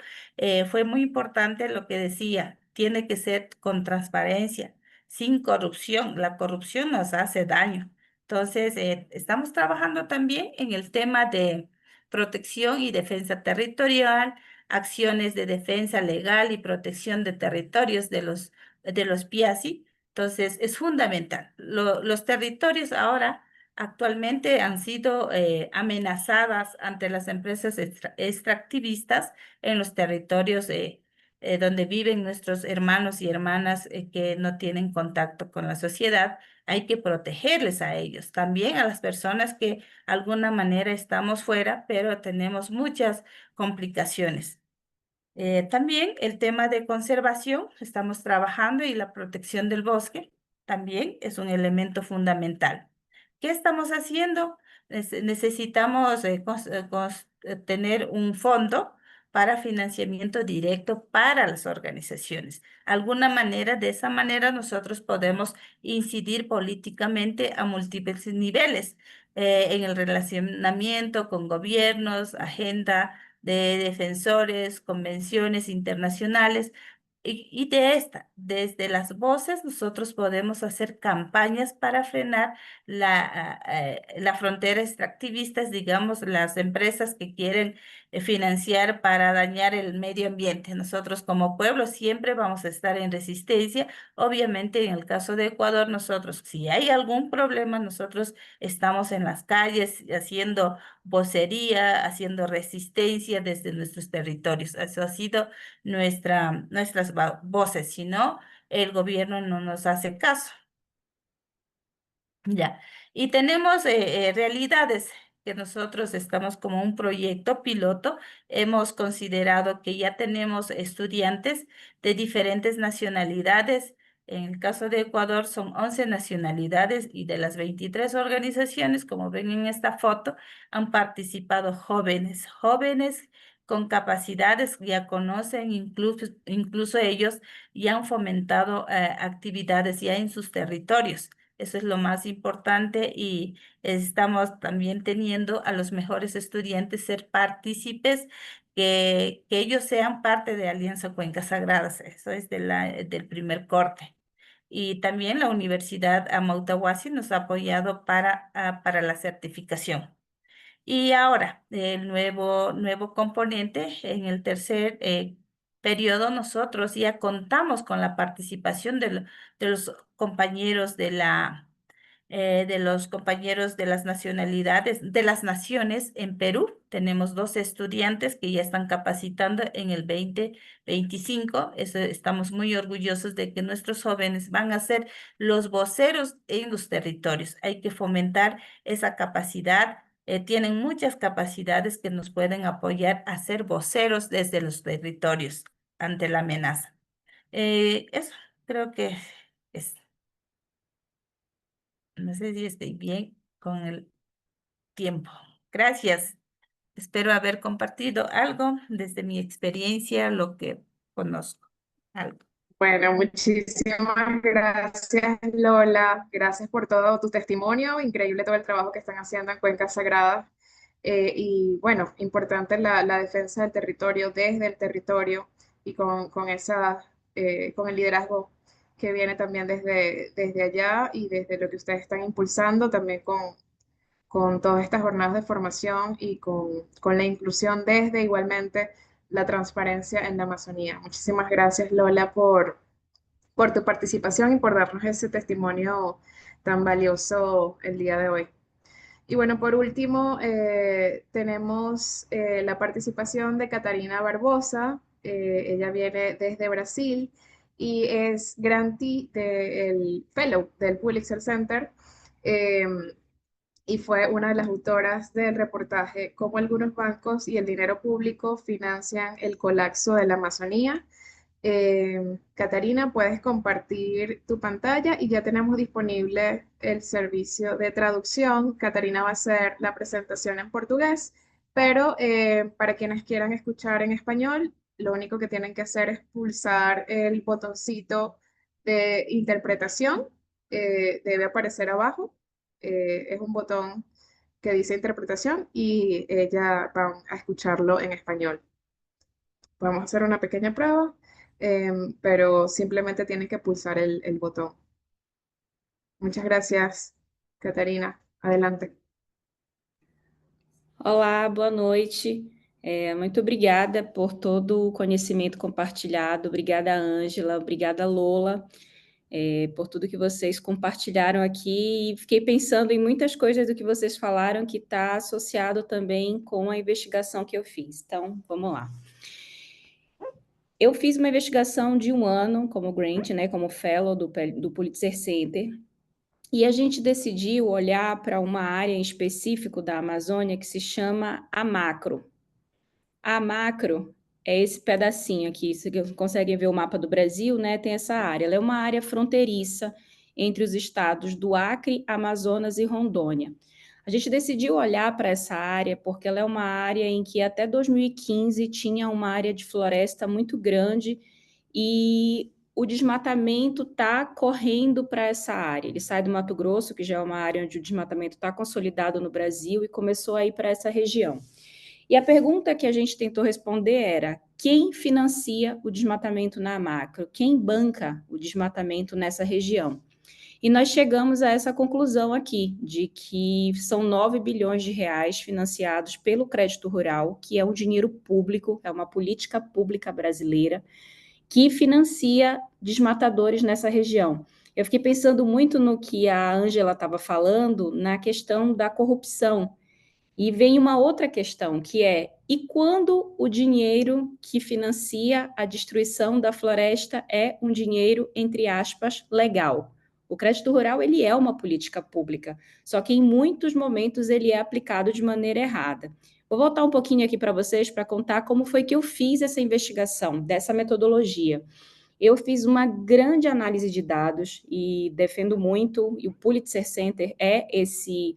Fue muy importante lo que decía. Tiene que ser con transparencia, sin corrupción. La corrupción nos hace daño. Entonces, estamos trabajando también en el tema de protección y defensa territorial, acciones de defensa legal y protección de territorios de los PIASI. Entonces, es fundamental. Los territorios ahora actualmente han sido amenazadas ante las empresas extractivistas en los territorios donde viven nuestros hermanos y hermanas que no tienen contacto con la sociedad. Hay que protegerles a ellos, también a las personas que alguna manera estamos fuera, pero tenemos muchas complicaciones. También el tema de conservación, estamos trabajando y la protección del bosque también es un elemento fundamental. ¿Qué estamos haciendo? Necesitamos tener un fondo para financiamiento directo para las organizaciones. Alguna manera, de esa manera nosotros podemos incidir políticamente a múltiples niveles en el relacionamiento con gobiernos, agenda de defensores, convenciones internacionales. Y desde las voces, nosotros podemos hacer campañas para frenar la frontera extractivistas, digamos, las empresas que quieren financiar para dañar el medio ambiente. Nosotros como pueblo siempre vamos a estar en resistencia. Obviamente, en el caso de Ecuador, nosotros, si hay algún problema, nosotros estamos en las calles haciendo vocería, haciendo resistencia desde nuestros territorios. Eso ha sido nuestras voces, si no, el gobierno no nos hace caso. Ya, y tenemos realidades que nosotros estamos como un proyecto piloto. Hemos considerado que ya tenemos estudiantes de diferentes nacionalidades. En el caso de Ecuador son 11 nacionalidades y de las 23 organizaciones, como ven en esta foto, han participado jóvenes con capacidades, ya conocen, incluso ellos ya han fomentado actividades ya en sus territorios. Eso es lo más importante y estamos también teniendo a los mejores estudiantes ser partícipes, que ellos sean parte de Alianza Cuencas Sagradas. Eso es del primer corte. Y también la Universidad Amautahuasi nos ha apoyado para la certificación. Y ahora, el nuevo componente, en el tercer periodo, nosotros ya contamos con la participación de los compañeros de los compañeros de las nacionalidades, de las naciones en Perú. Tenemos 12 estudiantes que ya están capacitando en el 2025. Estamos muy orgullosos de que nuestros jóvenes van a ser los voceros en los territorios. Hay que fomentar esa capacidad. Tienen muchas capacidades que nos pueden apoyar a ser voceros desde los territorios ante la amenaza. Eso creo que es. No sé si estoy bien con el tiempo. Gracias. Espero haber compartido algo desde mi experiencia, lo que conozco. Algo. Bueno, muchísimas gracias, Lola. Gracias por todo tu testimonio. Increíble todo el trabajo que están haciendo en Cuencas Sagradas. Y bueno, importante la defensa del territorio desde el territorio y con el liderazgo que viene también desde allá y desde lo que ustedes están impulsando, también con todas estas jornadas de formación y con la inclusión desde igualmente la transparencia en la Amazonía. Muchísimas gracias, Lola, por tu participación y por darnos ese testimonio tan valioso el día de hoy. Y bueno, por último, tenemos la participación de Catarina Barbosa. Ella viene desde Brasil y es grantee del Fellow del Pulitzer Center. Y fue una de las autoras del reportaje Cómo algunos bancos y el dinero público financian el colapso de la Amazonía. Catarina, puedes compartir tu pantalla y ya tenemos disponible el servicio de traducción. Catarina va a hacer la presentación en portugués, pero para quienes quieran escuchar en español, lo único que tienen que hacer es pulsar el botoncito de interpretación. Debe aparecer abajo. Es un botón que dice interpretación y ella va a escucharlo en español. Vamos a hacer una pequeña prueba, pero simplemente tienen que pulsar el botón. Muchas gracias, Catarina. Adelante. Olá, boa noite. Muito obrigada por todo o conhecimento compartilhado. Obrigada, Ângela. Obrigada, Lola, por tudo que vocês compartilharam aqui. E fiquei pensando em muitas coisas do que vocês falaram que está associado também com a investigação que eu fiz. Então, vamos lá. Eu fiz uma investigação de 1 ano como grant, né, como fellow do Pulitzer Center. E a gente decidiu olhar para uma área em específico da Amazônia que se chama a macro. A macro é esse pedacinho aqui, vocês conseguem ver o mapa do Brasil, né? Tem essa área. Ela é uma área fronteiriça entre os estados do Acre, Amazonas e Rondônia. A gente decidiu olhar para essa área porque ela é uma área em que até 2015 tinha uma área de floresta muito grande e o desmatamento está correndo para essa área. Ele sai do Mato Grosso, que já é uma área onde o desmatamento está consolidado no Brasil, e começou a ir para essa região. E a pergunta que a gente tentou responder era: quem financia o desmatamento na macro? Quem banca o desmatamento nessa região? E nós chegamos a essa conclusão aqui, de que são 9 bilhões de reais financiados pelo crédito rural, que é um dinheiro público, é uma política pública brasileira, que financia desmatadores nessa região. Eu fiquei pensando muito no que a Ângela estava falando, na questão da corrupção. E vem uma outra questão, que é: e quando o dinheiro que financia a destruição da floresta é um dinheiro, entre aspas, legal? O crédito rural, ele é uma política pública, só que em muitos momentos ele é aplicado de maneira errada. Vou voltar um pouquinho aqui para vocês para contar como foi que eu fiz essa investigação, dessa metodologia. Eu fiz uma grande análise de dados e defendo muito, e o Pulitzer Center é esse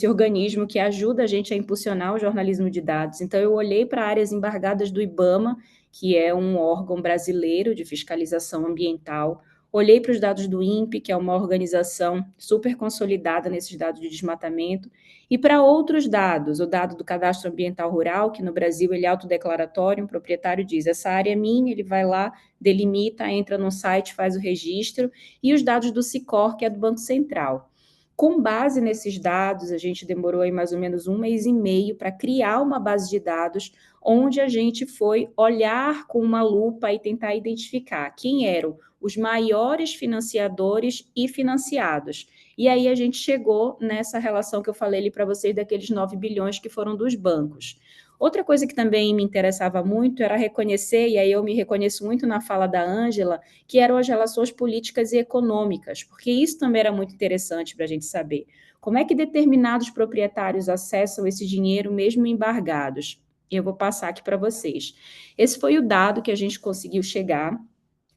organismo que ajuda a gente a impulsionar o jornalismo de dados. Então, eu olhei para áreas embargadas do IBAMA, que é um órgão brasileiro de fiscalização ambiental, olhei para os dados do INPE, que é uma organização super consolidada nesses dados de desmatamento, e para outros dados, o dado do Cadastro Ambiental Rural, que no Brasil ele é autodeclaratório, um proprietário diz: essa área é minha, ele vai lá, delimita, entra no site, faz o registro, e os dados do SICOR, que é do Banco Central. Com base nesses dados, a gente demorou aí mais ou menos 1 mês e meio para criar uma base de dados onde a gente foi olhar com uma lupa e tentar identificar quem eram os maiores financiadores e financiados. E aí a gente chegou nessa relação que eu falei ali para vocês daqueles 9 bilhões que foram dos bancos. Outra coisa que também me interessava muito era reconhecer, e aí eu me reconheço muito na fala da Ângela, que eram as relações políticas e econômicas, porque isso também era muito interessante para a gente saber. Como é que determinados proprietários acessam esse dinheiro mesmo embargados? Eu vou passar aqui para vocês. Esse foi o dado que a gente conseguiu chegar,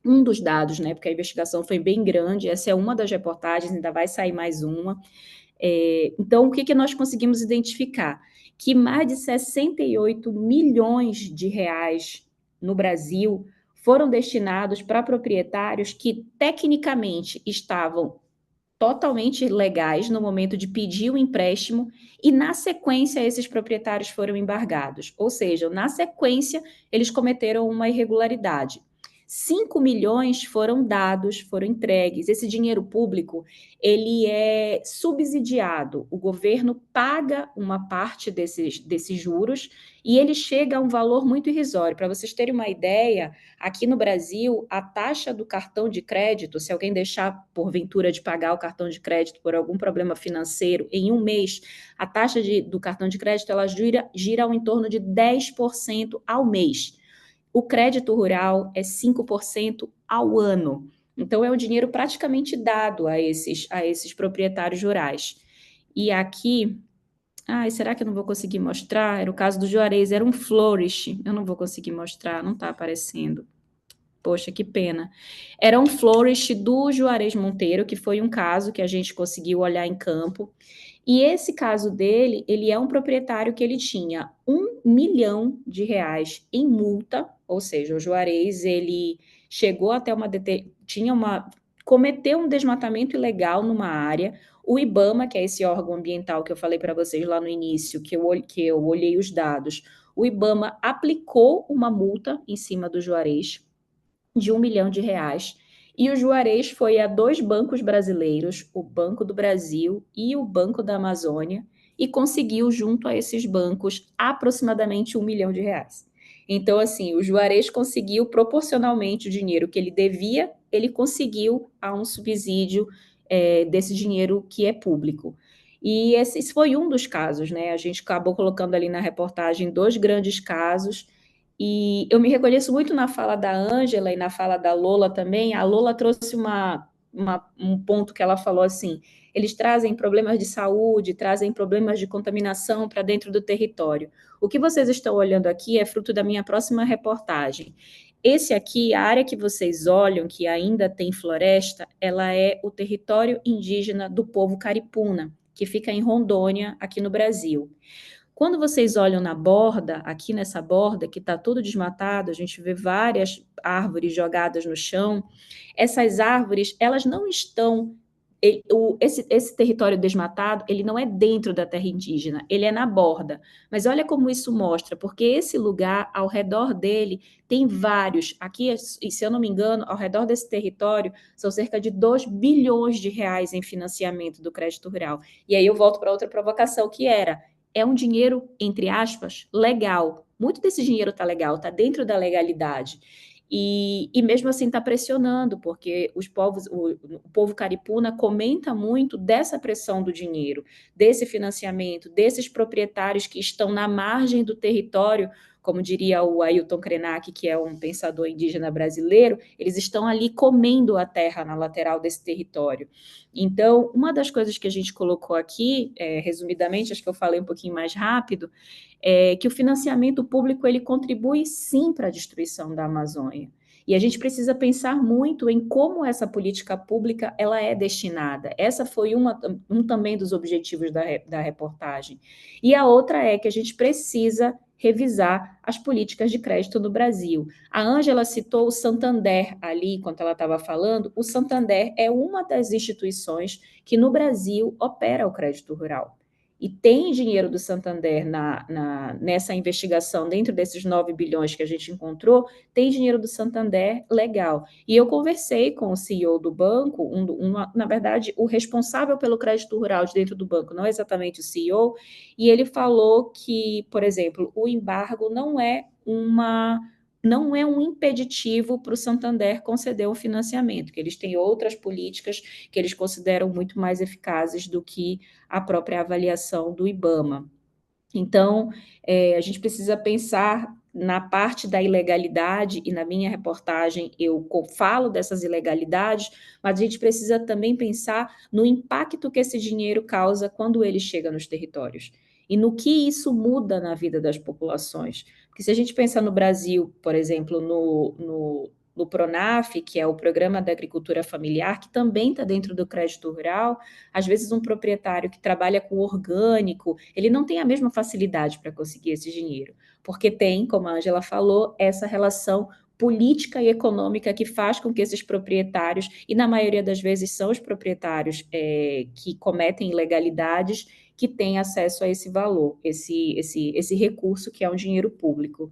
um dos dados, né? Porque a investigação foi bem grande, essa é uma das reportagens, ainda vai sair mais uma. Então, o que nós conseguimos identificar? Que mais de 68 milhões de reais no Brasil foram destinados para proprietários que tecnicamente estavam totalmente legais no momento de pedir o empréstimo e, na sequência, esses proprietários foram embargados. Ou seja, na sequência, eles cometeram uma irregularidade. 5 milhões foram dados, foram entregues. Esse dinheiro público, ele é subsidiado. O governo paga uma parte desses juros e ele chega a um valor muito irrisório. Para vocês terem uma ideia, aqui no Brasil, a taxa do cartão de crédito, se alguém deixar porventura de pagar o cartão de crédito por algum problema financeiro em 1 mês, a taxa do cartão de crédito ela gira ao entorno de 10% ao mês. O crédito rural é 5% ao ano. Então, é um dinheiro praticamente dado a esses proprietários rurais. E aqui, ai, será que eu não vou conseguir mostrar? Era o caso do Juarez, era um flourish. Eu não vou conseguir mostrar, não está aparecendo. Poxa, que pena. Era um flourish do Juarez Monteiro, que foi um caso que a gente conseguiu olhar em campo. E esse caso dele, ele é um proprietário que ele tinha R$ 1 milhão em multa, ou seja, o Juarez, ele chegou até cometeu um desmatamento ilegal numa área. O IBAMA, que é esse órgão ambiental que eu falei para vocês lá no início, que eu olhei os dados, o IBAMA aplicou uma multa em cima do Juarez de R$ 1 milhão. E o Juarez foi a 2 bancos brasileiros, o Banco do Brasil e o Banco da Amazônia, e conseguiu, junto a esses bancos, aproximadamente R$ 1 milhão. Então, assim, o Juarez conseguiu proporcionalmente o dinheiro que ele devia, ele conseguiu a um subsídio desse dinheiro que é público. E esse foi um dos casos, né? A gente acabou colocando ali na reportagem 2 grandes casos, e eu me reconheço muito na fala da Ângela e na fala da Lola também. A Lola trouxe um ponto que ela falou assim: eles trazem problemas de saúde, trazem problemas de contaminação para dentro do território. O que vocês estão olhando aqui é fruto da minha próxima reportagem. Esse aqui, a área que vocês olham, que ainda tem floresta, ela é o território indígena do povo caripuna, que fica em Rondônia, aqui no Brasil. Quando vocês olham na borda, aqui nessa borda, que está tudo desmatado, a gente vê várias árvores jogadas no chão. Essas árvores, elas não estão... Esse território desmatado, ele não é dentro da terra indígena, ele é na borda. Mas olha como isso mostra, porque esse lugar, ao redor dele, tem vários. Aqui, e se eu não me engano, ao redor desse território, são cerca de R$ 2 bilhões em financiamento do crédito rural. E aí eu volto para outra provocação, que é um dinheiro, entre aspas, legal. Muito desse dinheiro está legal, está dentro da legalidade. E mesmo assim está pressionando, porque o povo caripuna comenta muito dessa pressão do dinheiro, desse financiamento, desses proprietários que estão na margem do território, como diria o Ailton Krenak, que é um pensador indígena brasileiro, eles estão ali comendo a terra na lateral desse território. Então, uma das coisas que a gente colocou aqui, resumidamente, acho que eu falei um pouquinho mais rápido, é que o financiamento público ele contribui sim para a destruição da Amazônia. E a gente precisa pensar muito em como essa política pública ela é destinada. Essa foi um também dos objetivos da reportagem. E a outra é que a gente precisa revisar as políticas de crédito no Brasil. A Ângela citou o Santander ali, enquanto ela estava falando. O Santander é uma das instituições que no Brasil opera o crédito rural. E tem dinheiro do Santander nessa investigação, dentro desses 9 bilhões que a gente encontrou, tem dinheiro do Santander legal. E eu conversei com o CEO do banco, na verdade, o responsável pelo crédito rural de dentro do banco, não exatamente o CEO, e ele falou que, por exemplo, o embargo não é um impeditivo para o Santander conceder um financiamento, que eles têm outras políticas que eles consideram muito mais eficazes do que a própria avaliação do IBAMA. Então, a gente precisa pensar na parte da ilegalidade, e na minha reportagem eu falo dessas ilegalidades, mas a gente precisa também pensar no impacto que esse dinheiro causa quando ele chega nos territórios, e no que isso muda na vida das populações. Porque se a gente pensar no Brasil, por exemplo, no PRONAF, que é o Programa da Agricultura Familiar, que também está dentro do crédito rural, às vezes um proprietário que trabalha com orgânico, ele não tem a mesma facilidade para conseguir esse dinheiro, porque tem, como a Ângela falou, essa relação política e econômica que faz com que esses proprietários, e na maioria das vezes são os proprietários que cometem ilegalidades, que têm acesso a esse valor, esse recurso que é um dinheiro público.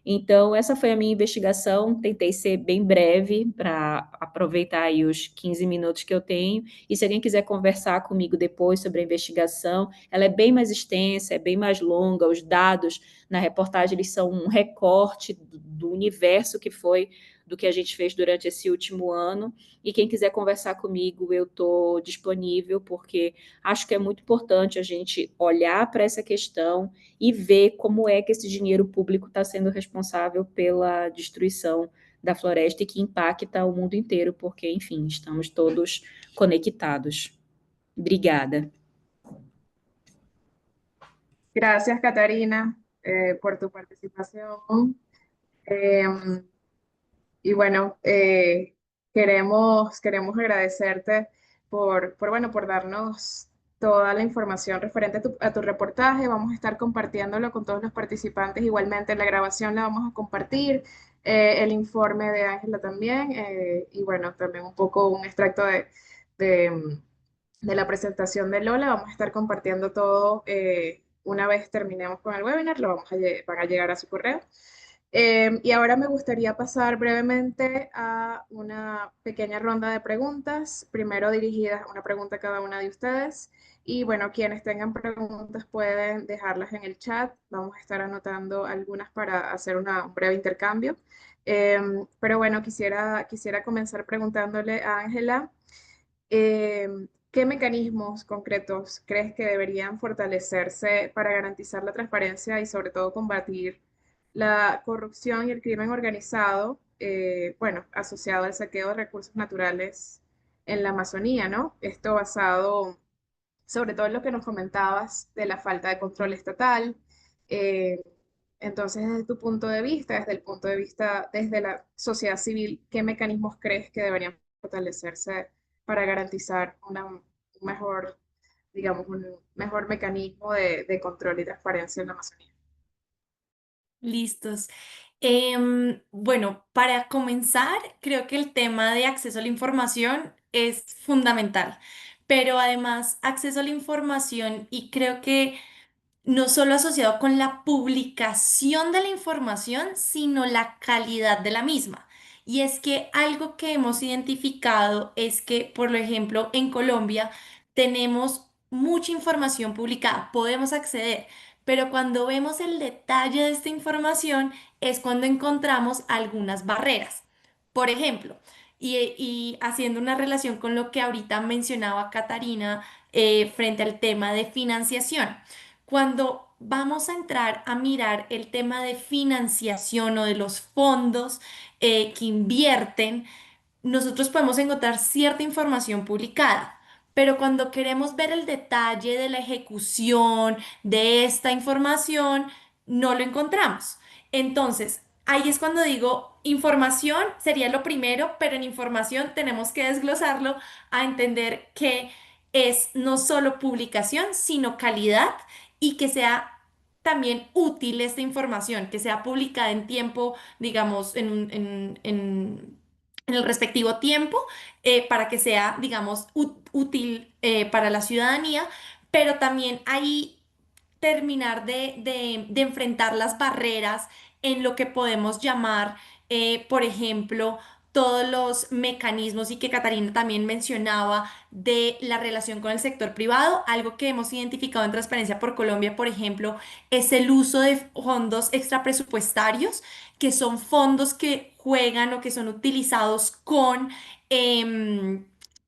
Então, essa foi a minha investigação. Tentei ser bem breve para aproveitar aí os 15 minutos que eu tenho. E se alguém quiser conversar comigo depois sobre a investigação, ela é bem mais extensa, é bem mais longa. Os dados na reportagem eles são um recorte do universo que foi do que a gente fez durante esse último ano. E quem quiser conversar comigo, eu estou disponível, porque acho que é muito importante a gente olhar para essa questão e ver como é que esse dinheiro público está sendo responsável pela destruição da floresta e que impacta o mundo inteiro, porque, enfim, estamos todos conectados. Obrigada. Gracias, Catarina, por tu participación. Em, Y bueno, queremos agradecerte bueno, por darnos toda la información referente a tu reportaje. Vamos a estar compartiéndolo con todos los participantes. Igualmente, la grabación la vamos a compartir, el informe de Ángela también, y bueno, también un poco un extracto de, de la presentación de Lola. Vamos a estar compartiendo todo una vez terminemos con el webinar, van a llegar a su correo. Y ahora me gustaría pasar brevemente a una pequeña ronda de preguntas, primero dirigidas una pregunta a cada una de ustedes. Y bueno, quienes tengan preguntas pueden dejarlas en el chat. Vamos a estar anotando algunas para hacer un breve intercambio. Pero bueno, quisiera comenzar preguntándole a Ángela. ¿Qué mecanismos concretos crees que deberían fortalecerse para garantizar la transparencia y sobre todo combatir la corrupción y el crimen organizado, bueno, asociado al saqueo de recursos naturales en la Amazonía, ¿no? Esto basado sobre todo en lo que nos comentabas de la falta de control estatal. eh, entonces, desde tu punto de vista, desde el punto de vista desde la sociedad civil, ¿qué mecanismos crees que deberían fortalecerse para garantizar un mejor, digamos, un mejor mecanismo de control y transparencia en la Amazonía? Listos. Bueno, para comenzar, creo que el tema de acceso a la información es fundamental, pero además acceso a la información y creo que no solo asociado con la publicación de la información, sino la calidad de la misma. Y es que algo que hemos identificado es que, por ejemplo, en Colombia tenemos mucha información publicada, podemos acceder, pero cuando vemos el detalle de esta información es cuando encontramos algunas barreras. Por ejemplo, y haciendo una relación con lo que ahorita mencionaba Catarina, frente al tema de financiación. Cuando vamos a entrar a mirar el tema de financiación o de los fondos que invierten, nosotros podemos encontrar cierta información publicada, pero cuando queremos ver el detalle de la ejecución de esta información, no lo encontramos. Entonces, ahí es cuando digo, información sería lo primero, pero en información tenemos que desglosarlo a entender que es no solo publicación, sino calidad y que sea también útil esta información, que sea publicada en tiempo, digamos, en el respectivo tiempo, para que sea, digamos, útil para la ciudadanía, pero también ahí terminar de enfrentar las barreras en lo que podemos llamar, por ejemplo, todos los mecanismos y que Catarina también mencionaba de la relación con el sector privado. Algo que hemos identificado en Transparencia por Colombia, por ejemplo, es el uso de fondos extrapresupuestarios, que son fondos que juegan o que son utilizados con em,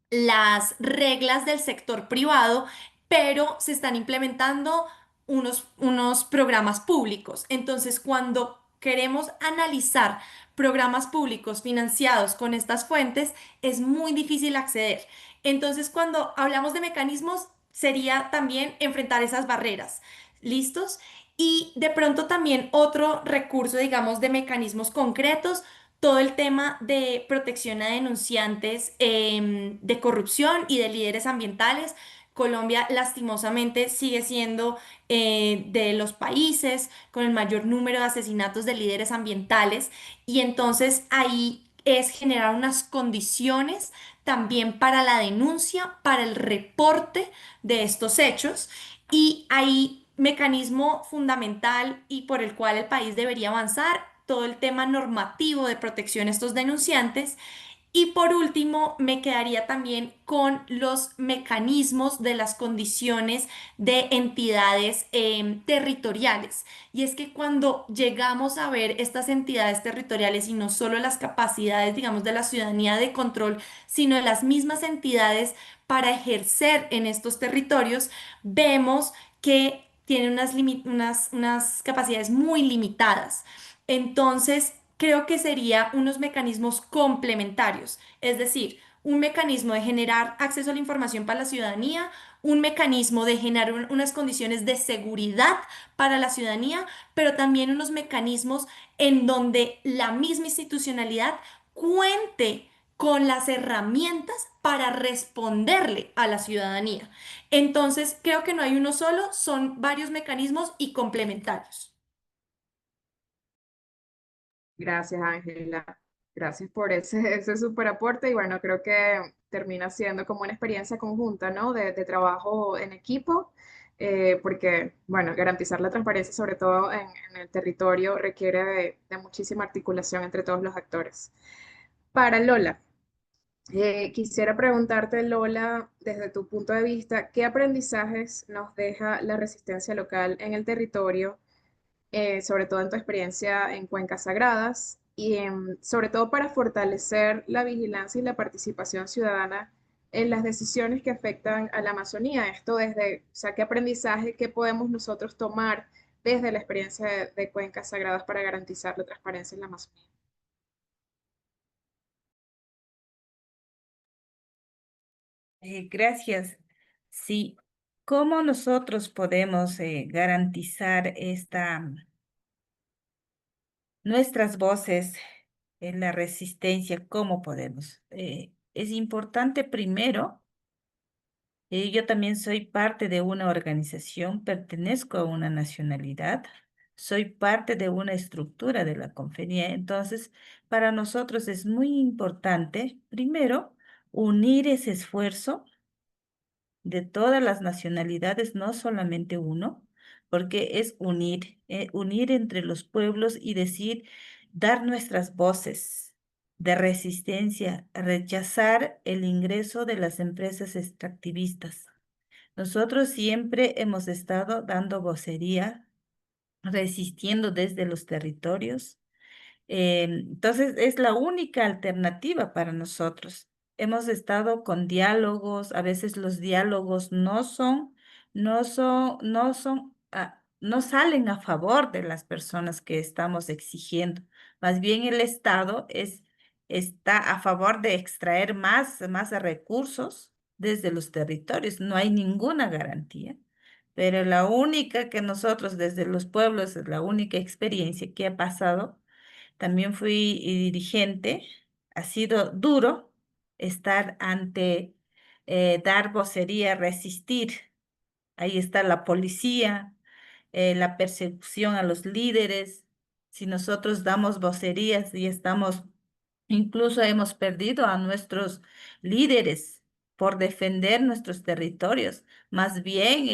las reglas del sector privado, pero se están implementando unos programas públicos. Entonces, cuando queremos analizar programas públicos financiados con estas fuentes, es muy difícil acceder. Entonces, cuando hablamos de mecanismos, sería también enfrentar esas barreras. ¿Listos? Y de pronto también otro recurso, digamos, de mecanismos concretos, todo el tema de protección a denunciantes de corrupción y de líderes ambientales. Colombia lastimosamente sigue siendo de los países con el mayor número de asesinatos de líderes ambientales y entonces ahí es generar unas condiciones también para la denuncia, para el reporte de estos hechos y ahí mecanismo fundamental y por el cual el país debería avanzar, todo el tema normativo de protección a estos denunciantes Y por último, me quedaría también con los mecanismos de las condiciones de entidades territoriales. Y es que cuando llegamos a ver estas entidades territoriales y no solo las capacidades, digamos, de la ciudadanía de control, sino de las mismas entidades para ejercer en estos territorios, vemos que tienen unas capacidades muy limitadas. Entonces, creo que sería unos mecanismos complementarios, es decir, un mecanismo de generar acceso a la información para la ciudadanía, un mecanismo de generar unas condiciones de seguridad para la ciudadanía, pero también unos mecanismos en donde la misma institucionalidad cuente con las herramientas para responderle a la ciudadanía. Entonces, creo que no hay uno solo, son varios mecanismos y complementarios. Gracias, Ángela. Gracias por ese súper aporte y bueno, creo que termina siendo como una experiencia conjunta, ¿no? De trabajo en equipo, porque, bueno, garantizar la transparencia, sobre todo en el territorio, requiere de muchísima articulación entre todos los actores. Para Lola, quisiera preguntarte, Lola, desde tu punto de vista, ¿qué aprendizajes nos deja la resistencia local en el territorio, sobre todo en tu experiencia en cuencas sagradas y sobre todo para fortalecer la vigilancia y la participación ciudadana en las decisiones que afectan a la Amazonía? Esto desde, o sea, ¿qué aprendizaje, qué podemos nosotros tomar desde la experiencia de cuencas sagradas para garantizar la transparencia en la Amazonía? Gracias. Sí, ¿cómo nosotros podemos garantizar nuestras voces en la resistencia? ¿Cómo podemos? Es importante primero, yo también soy parte de una organización, pertenezco a una nacionalidad, soy parte de una estructura de la conferencia. Entonces, para nosotros es muy importante, primero, unir ese esfuerzo de todas las nacionalidades, no solamente uno, porque es unir entre los pueblos y decir, dar nuestras voces de resistencia, rechazar el ingreso de las empresas extractivistas. Nosotros siempre hemos estado dando vocería, resistiendo desde los territorios. Entonces, es la única alternativa para nosotros. Hemos estado con diálogos, a veces los diálogos no salen a favor de las personas que estamos exigiendo. Más bien el Estado está a favor de extraer más recursos desde los territorios. No hay ninguna garantía. Pero la única que nosotros desde los pueblos, es la única experiencia que ha pasado. También fui dirigente. Ha sido duro estar dar vocería, resistir. Ahí está la policía, la persecución a los líderes. Si nosotros damos vocerías y incluso hemos perdido a nuestros líderes por defender nuestros territorios. Más bien,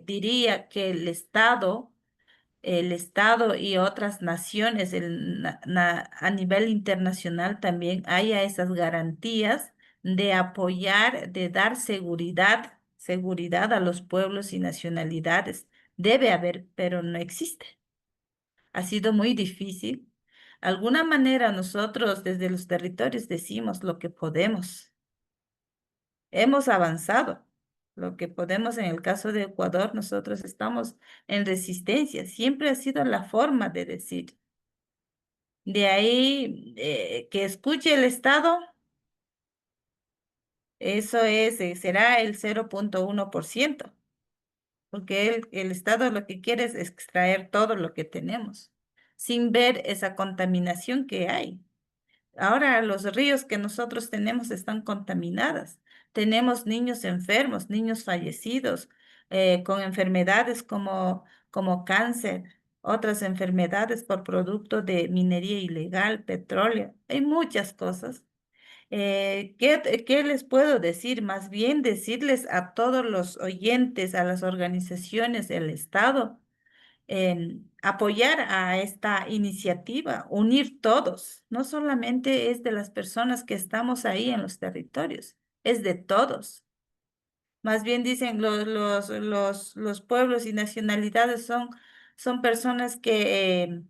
diría que el Estado y otras naciones a nivel internacional también haya esas garantías de apoyar, de dar seguridad a los pueblos y nacionalidades. Debe haber, pero no existe. Ha sido muy difícil. De alguna manera nosotros desde los territorios decimos lo que podemos. Hemos avanzado. Lo que podemos en el caso de Ecuador, nosotros estamos en resistencia. Siempre ha sido la forma de decir. De ahí que escuche el Estado, será el 0,1%, porque el Estado lo que quiere es extraer todo lo que tenemos, sin ver esa contaminación que hay. Ahora los ríos que nosotros tenemos están contaminadas. Tenemos niños enfermos, niños fallecidos, con enfermedades como cáncer, otras enfermedades por producto de minería ilegal, petróleo. Hay muchas cosas. ¿Qué les puedo decir? Más bien decirles a todos los oyentes, a las organizaciones, el Estado, apoyar a esta iniciativa, unir todos. No solamente es de las personas que estamos ahí en los territorios, es de todos. Más bien dicen los pueblos y nacionalidades son personas que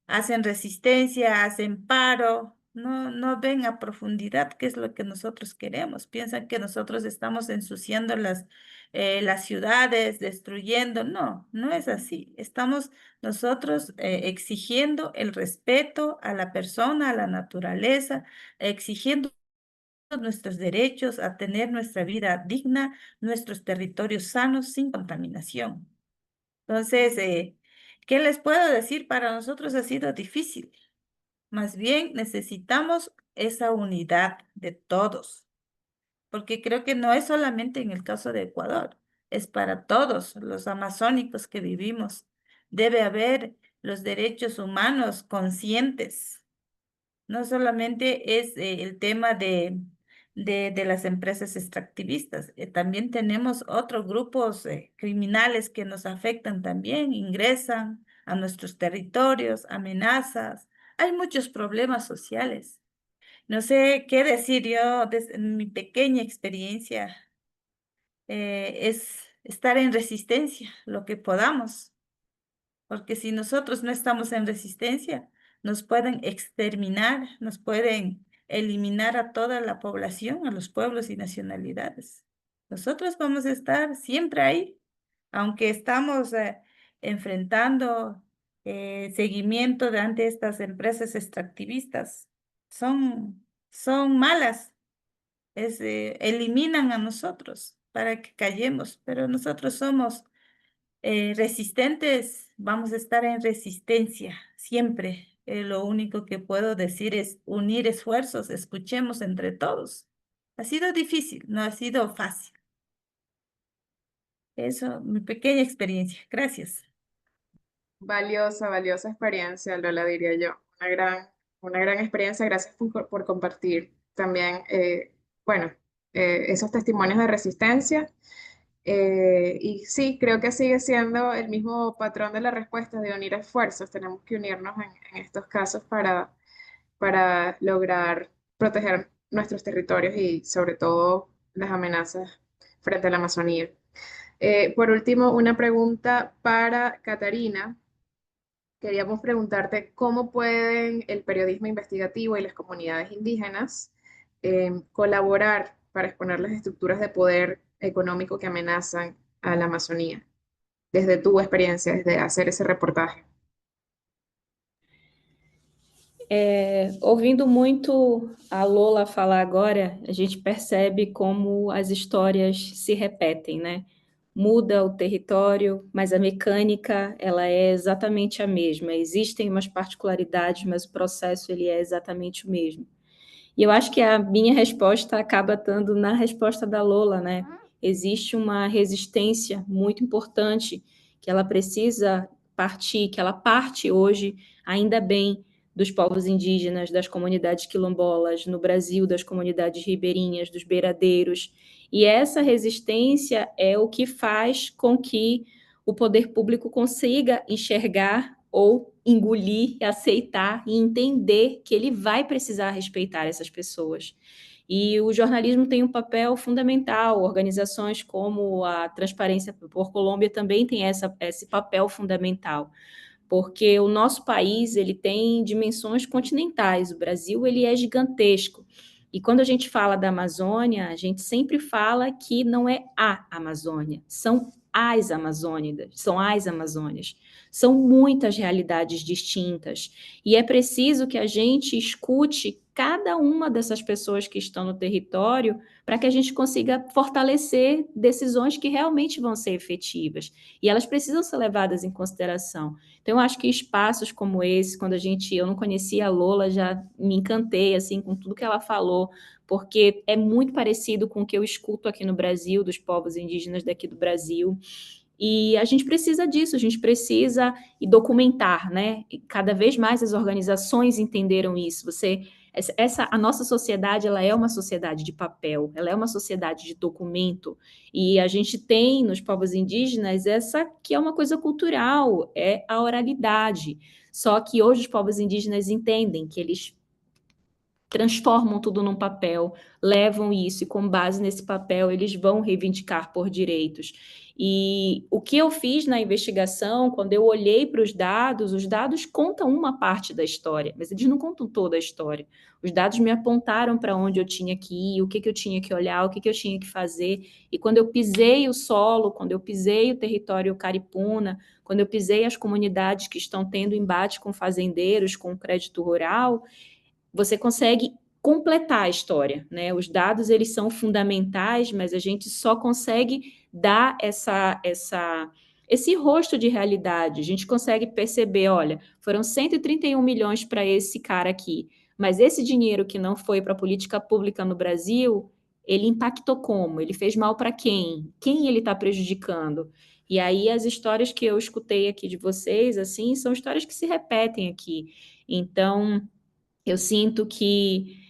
hacen resistencia, hacen paro, no ven a profundidad qué es lo que nosotros queremos. Piensan que nosotros estamos ensuciando las ciudades, destruyendo. No, no es así. Estamos nosotros exigiendo el respeto a la persona, a la naturaleza, exigiendo nuestros derechos a tener nuestra vida digna, nuestros territorios sanos, sin contaminación. Entonces, ¿qué les puedo decir? Para nosotros ha sido difícil. Más bien necesitamos esa unidad de todos, porque creo que no es solamente en el caso de Ecuador, es para todos los amazónicos que vivimos. Debe haber los derechos humanos conscientes. No solamente es el tema de las empresas extractivistas, también tenemos otros grupos criminales que nos afectan también, ingresan a nuestros territorios, amenazas. Hay muchos problemas sociales. No sé qué decir yo desde mi pequeña experiencia, es estar en resistencia, lo que podamos, porque si nosotros no estamos en resistencia, nos pueden exterminar, nos pueden eliminar a toda la población, a los pueblos y nacionalidades. Nosotros vamos a estar siempre ahí, aunque estamos enfrentando seguimiento de ante estas empresas extractivistas. Son malas, eliminan a nosotros para que callemos, pero nosotros somos resistentes, vamos a estar en resistencia siempre. Lo único que puedo decir es unir esfuerzos, escuchemos entre todos. Ha sido difícil, no ha sido fácil. Eso, mi pequeña experiencia. Gracias. Valiosa, valiosa experiencia, Lola, diría yo. Una gran experiencia. Gracias por compartir también, bueno, esos testimonios de resistencia. Y sí, creo que sigue siendo el mismo patrón de la respuesta de unir esfuerzos. Tenemos que unirnos en estos casos para lograr proteger nuestros territorios y sobre todo las amenazas frente a la Amazonía. Por último, una pregunta para Catarina. Queríamos preguntarte cómo pueden el periodismo investigativo y las comunidades indígenas colaborar para exponer las estructuras de poder económico que amenazan a la Amazonía, desde tu experiencia, desde hacer ese reportaje. Ouvindo muito a Lola falar agora, a gente percebe como as histórias se repetem, né? Muda o território, mas a mecânica ela é exatamente a mesma. Existem umas particularidades, mas o processo ele é exatamente o mesmo. E eu acho que a minha resposta acaba estando na resposta da Lola, né? Existe uma resistência muito importante que ela precisa partir, que ela parte hoje, ainda bem, dos povos indígenas, das comunidades quilombolas no Brasil, das comunidades ribeirinhas, dos beiradeiros. E essa resistência é o que faz com que o poder público consiga enxergar ou engolir, aceitar e entender que ele vai precisar respeitar essas pessoas. E o jornalismo tem um papel fundamental, organizações como a Transparência por Colômbia também tem esse papel fundamental, porque o nosso país ele tem dimensões continentais, o Brasil ele é gigantesco. E quando a gente fala da Amazônia, a gente sempre fala que não é a Amazônia, são as Amazônidas, são as Amazônias. São muitas realidades distintas e é preciso que a gente escute cada uma dessas pessoas que estão no território para que a gente consiga fortalecer decisões que realmente vão ser efetivas. E elas precisam ser levadas em consideração. Então, eu acho que espaços como esse, quando eu não conhecia a Lola, já me encantei assim com tudo que ela falou, porque é muito parecido com o que eu escuto aqui no Brasil, dos povos indígenas daqui do Brasil. E a gente precisa disso, a gente precisa documentar, né? E cada vez mais as organizações entenderam isso. A nossa sociedade, ela é uma sociedade de papel, ela é uma sociedade de documento, e a gente tem nos povos indígenas essa que é uma coisa cultural, é a oralidade. Só que hoje os povos indígenas entendem que eles transformam tudo num papel, levam isso e com base nesse papel eles vão reivindicar por direitos. E o que eu fiz na investigação, quando eu olhei para os dados contam uma parte da história, mas eles não contam toda a história. Os dados me apontaram para onde eu tinha que ir, o que eu tinha que olhar, o que eu tinha que fazer. E quando eu pisei o solo, quando eu pisei o território caripuna, quando eu pisei as comunidades que estão tendo embate com fazendeiros, com o crédito rural, você consegue completar a história, né? Os dados, eles são fundamentais, mas a gente só consegue dar esse rosto de realidade. A gente consegue perceber, olha, foram 131 milhões para esse cara aqui, mas esse dinheiro que não foi para a política pública no Brasil, ele impactou como? Ele fez mal para quem? Quem ele está prejudicando? E aí as histórias que eu escutei aqui de vocês, assim, são histórias que se repetem aqui. Então, eu sinto que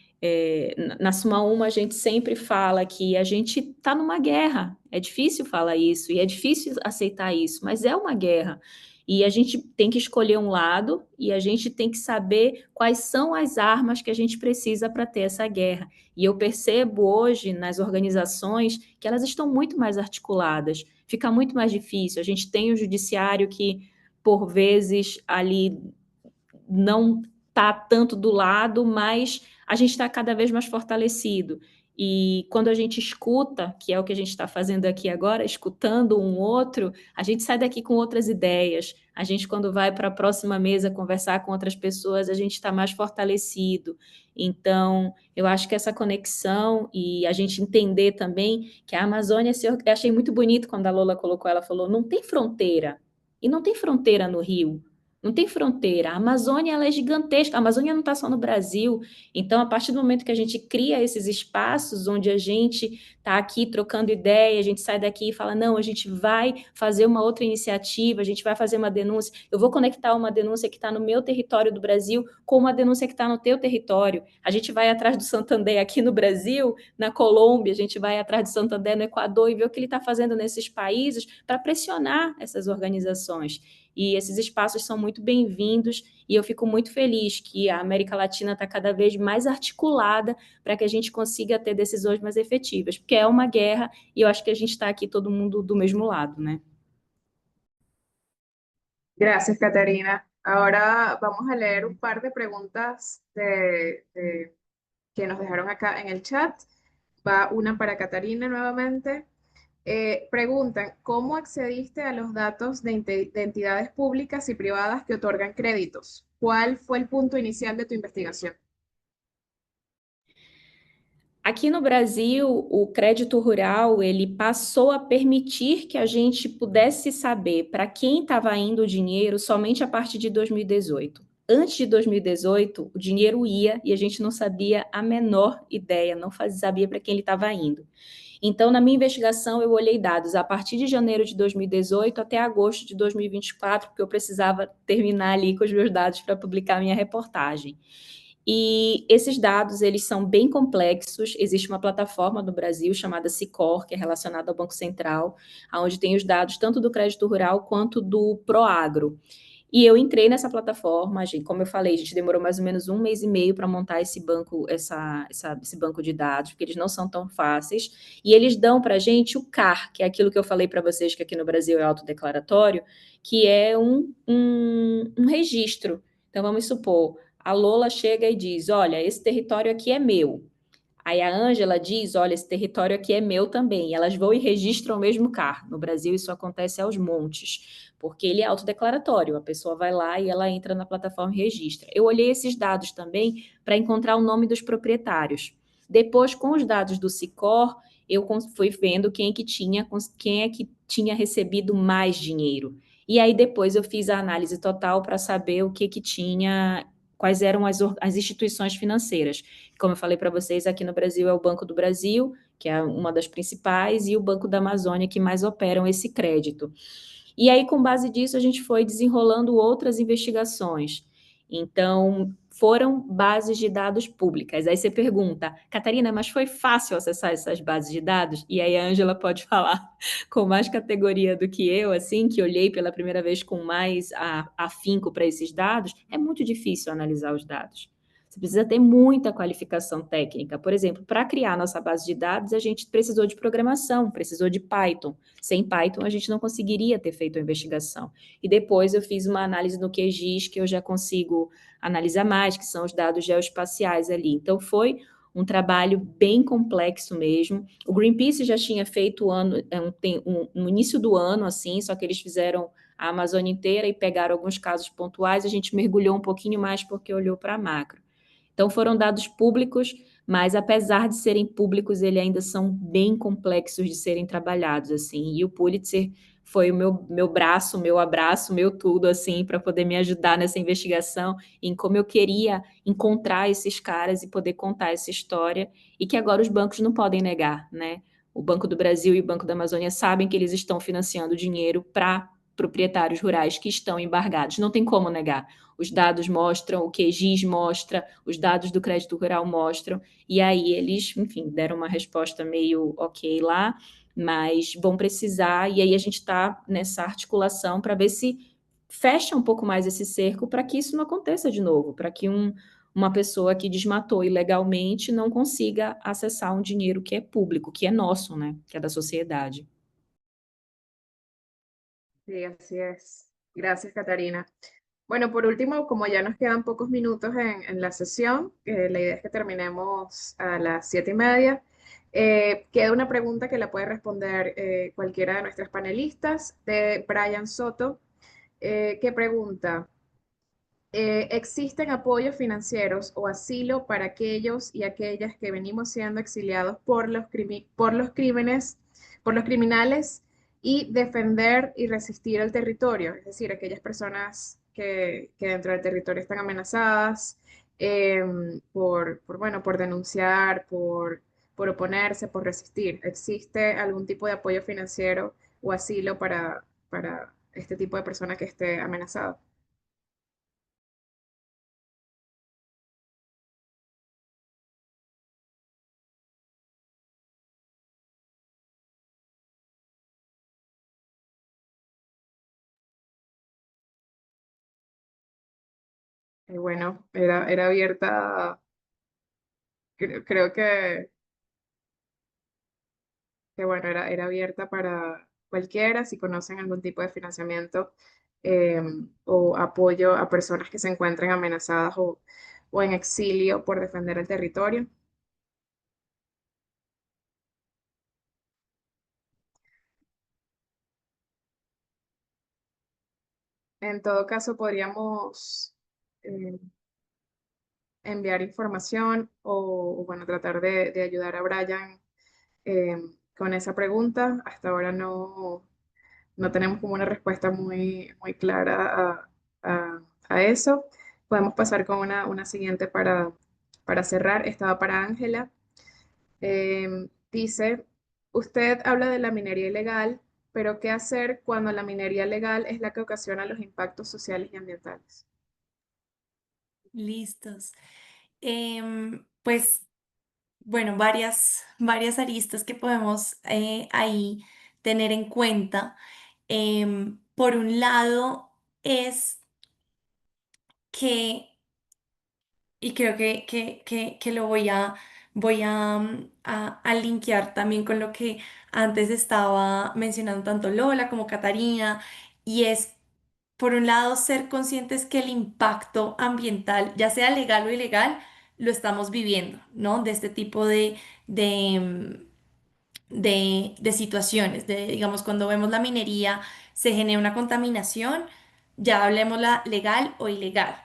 na Suma Uma a gente sempre fala que a gente está numa guerra. É difícil falar isso e é difícil aceitar isso, mas é uma guerra. E a gente tem que escolher um lado e a gente tem que saber quais são as armas que a gente precisa para ter essa guerra. E eu percebo hoje nas organizações que elas estão muito mais articuladas. Fica muito mais difícil. A gente tem o judiciário que, por vezes, ali não está tanto do lado, mas a gente está cada vez mais fortalecido. E quando a gente escuta, que é o que a gente está fazendo aqui agora, escutando um outro, a gente sai daqui com outras ideias. A gente, quando vai para a próxima mesa conversar com outras pessoas, a gente está mais fortalecido. Então, eu acho que essa conexão e a gente entender também que a Amazônia, eu achei muito bonito quando a Lola colocou, ela falou, não tem fronteira. E não tem fronteira no Rio. Não tem fronteira. A Amazônia, ela é gigantesca. A Amazônia não está só no Brasil. Então, a partir do momento que a gente cria esses espaços onde a gente está aqui trocando ideia, a gente sai daqui e fala, não, a gente vai fazer uma outra iniciativa, a gente vai fazer uma denúncia. Eu vou conectar uma denúncia que está no meu território do Brasil com uma denúncia que está no teu território. A gente vai atrás do Santander aqui no Brasil, na Colômbia, a gente vai atrás do Santander no Equador e ver o que ele está fazendo nesses países para pressionar essas organizações. E esses espaços são muito bem-vindos e eu fico muito feliz que a América Latina está cada vez mais articulada para que a gente consiga ter decisões mais efetivas, porque é uma guerra e eu acho que a gente está aqui todo mundo do mesmo lado, né? Gracias, Caterina. Ahora vamos a leer un par de preguntas que nos dejaron acá en el chat. Va una para Caterina nuevamente. Preguntan, ¿cómo accediste a los datos de entidades públicas y privadas que otorgan créditos? ¿Cuál fue el punto inicial de tu investigación? Aqui no Brasil, o crédito rural, ele passou a permitir que a gente pudesse saber para quem estava indo o dinheiro somente a partir de 2018. Antes de 2018, o dinheiro ia e a gente não sabia a menor ideia, não sabia para quem ele estava indo. Então, na minha investigação, eu olhei dados a partir de janeiro de 2018 até agosto de 2024, porque eu precisava terminar ali com os meus dados para publicar minha reportagem. E esses dados, eles são bem complexos. Existe uma plataforma no Brasil chamada Sicor, que é relacionada ao Banco Central, onde tem os dados tanto do crédito rural quanto do Proagro. E eu entrei nessa plataforma, gente, como eu falei, a gente demorou mais ou menos 1 mês e meio para montar esse banco, esse banco de dados, porque eles não são tão fáceis. E eles dão para a gente o CAR, que é aquilo que eu falei para vocês, que aqui no Brasil é autodeclaratório, que é um registro. Então, vamos supor, a Lola chega e diz, olha, esse território aqui é meu. Aí a Ângela diz, olha, esse território aqui é meu também. E elas vão e registram o mesmo CAR. No Brasil, isso acontece aos montes, porque ele é autodeclaratório. A pessoa vai lá e ela entra na plataforma e registra. Eu olhei esses dados também para encontrar o nome dos proprietários. Depois, com os dados do Sicor, eu fui vendo quem é que tinha recebido mais dinheiro. E aí depois eu fiz a análise total para saber o que tinha, quais eram as instituições financeiras. Como eu falei para vocês, aqui no Brasil é o Banco do Brasil, que é uma das principais, e o Banco da Amazônia, que mais operam esse crédito. E aí, com base disso, a gente foi desenrolando outras investigações. Então, foram bases de dados públicas. Aí você pergunta, Catarina, mas foi fácil acessar essas bases de dados? E aí a Ângela pode falar com mais categoria do que eu, assim, que olhei pela primeira vez com mais afinco para esses dados. É muito difícil analisar os dados. Você precisa ter muita qualificação técnica. Por exemplo, para criar nossa base de dados, a gente precisou de programação, precisou de Python. Sem Python, a gente não conseguiria ter feito a investigação. E depois eu fiz uma análise no QGIS, que eu já consigo analisar mais, que são os dados geoespaciais ali. Então, foi um trabalho bem complexo mesmo. O Greenpeace já tinha feito no início do ano, assim, só que eles fizeram a Amazônia inteira e pegaram alguns casos pontuais, a gente mergulhou um pouquinho mais porque olhou para a macro. Então, foram dados públicos, mas apesar de serem públicos, eles ainda são bem complexos de serem trabalhados, assim. E o Pulitzer foi o meu braço, meu abraço, meu tudo, assim, para poder me ajudar nessa investigação, em como eu queria encontrar esses caras e poder contar essa história, e que agora os bancos não podem negar, né? O Banco do Brasil e o Banco da Amazônia sabem que eles estão financiando dinheiro para proprietários rurais que estão embargados. Não tem como negar. Os dados mostram, o QGIS mostra, os dados do crédito rural mostram, e aí eles, enfim, deram uma resposta meio ok lá, mas vão precisar, e aí a gente está nessa articulação para ver se fecha um pouco mais esse cerco para que isso não aconteça de novo, para que uma pessoa que desmatou ilegalmente não consiga acessar um dinheiro que é público, que é nosso, né? Que é da sociedade. Sí, así es. Gracias, Catarina. Bueno, por último, como ya nos quedan pocos minutos en la sesión, la idea es que terminemos a las 7:30, queda una pregunta que la puede responder cualquiera de nuestras panelistas, de Brian Soto, que pregunta, ¿existen apoyos financieros o asilo para aquellos y aquellas que venimos siendo exiliados por los criminales y defender y resistir el territorio? Es decir, aquellas personas que dentro del territorio están amenazadas bueno, por denunciar, por oponerse, por resistir. ¿Existe algún tipo de apoyo financiero o asilo para este tipo de persona que esté amenazada? Bueno, era abierta, creo que bueno, era abierta para cualquiera si conocen algún tipo de financiamiento eh, o apoyo a personas que se encuentren amenazadas o en exilio por defender el territorio. En todo caso, podríamos eh, enviar información bueno, tratar de ayudar a Brian eh, con esa pregunta. Hasta ahora no tenemos como una respuesta muy clara a eso. Podemos pasar con una siguiente para cerrar. Estaba para Ángela. Dice, usted habla de la minería ilegal, pero ¿qué hacer cuando la minería legal es la que ocasiona los impactos sociales y ambientales? Listos. Pues bueno, varias aristas que podemos ahí tener en cuenta. Por un lado, es que, y creo que lo voy a linkear también con lo que antes estaba mencionando tanto Lola como Catarina, y es, por un lado, ser conscientes que el impacto ambiental, ya sea legal o ilegal, lo estamos viviendo, ¿no? De este tipo de, de situaciones, digamos, cuando vemos la minería, se genera una contaminación, ya hablemos la legal o ilegal.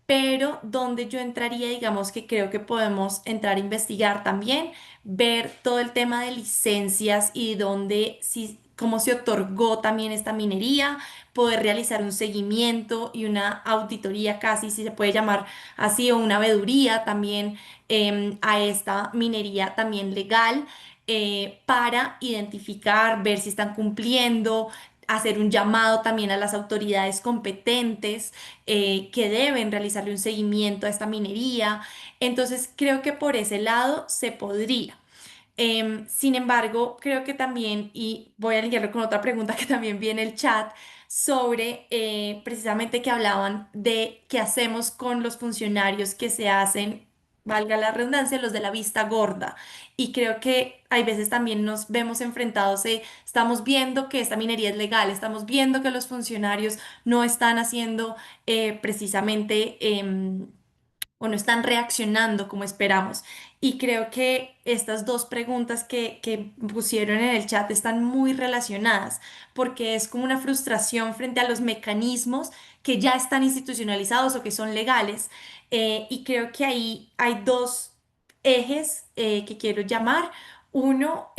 Pero donde yo entraría, digamos que creo que podemos entrar a investigar también, ver todo el tema de licencias y dónde, si, cómo se otorgó también esta minería, poder realizar un seguimiento y una auditoría casi, si se puede llamar así, o una veeduría también a esta minería también legal para identificar, ver si están cumpliendo. hacer un llamado también a las autoridades competentes que deben realizarle un seguimiento a esta minería. Entonces, creo que por ese lado se podría. Sin embargo, creo que también, y voy a ligarlo con otra pregunta que también vi en el chat, sobre precisamente que hablaban de qué hacemos con los funcionarios que se hacen, valga la redundancia, los de la vista gorda. Y creo que hay veces también nos vemos enfrentados, estamos viendo que esta minería es legal, estamos viendo que los funcionarios no están haciendo precisamente o no están reaccionando como esperamos. Y creo que estas dos preguntas que pusieron en el chat están muy relacionadas, porque es como una frustración frente a los mecanismos que ya están institucionalizados o que son legales. Y creo que ahí hay dos ejes que quiero llamar. Uno,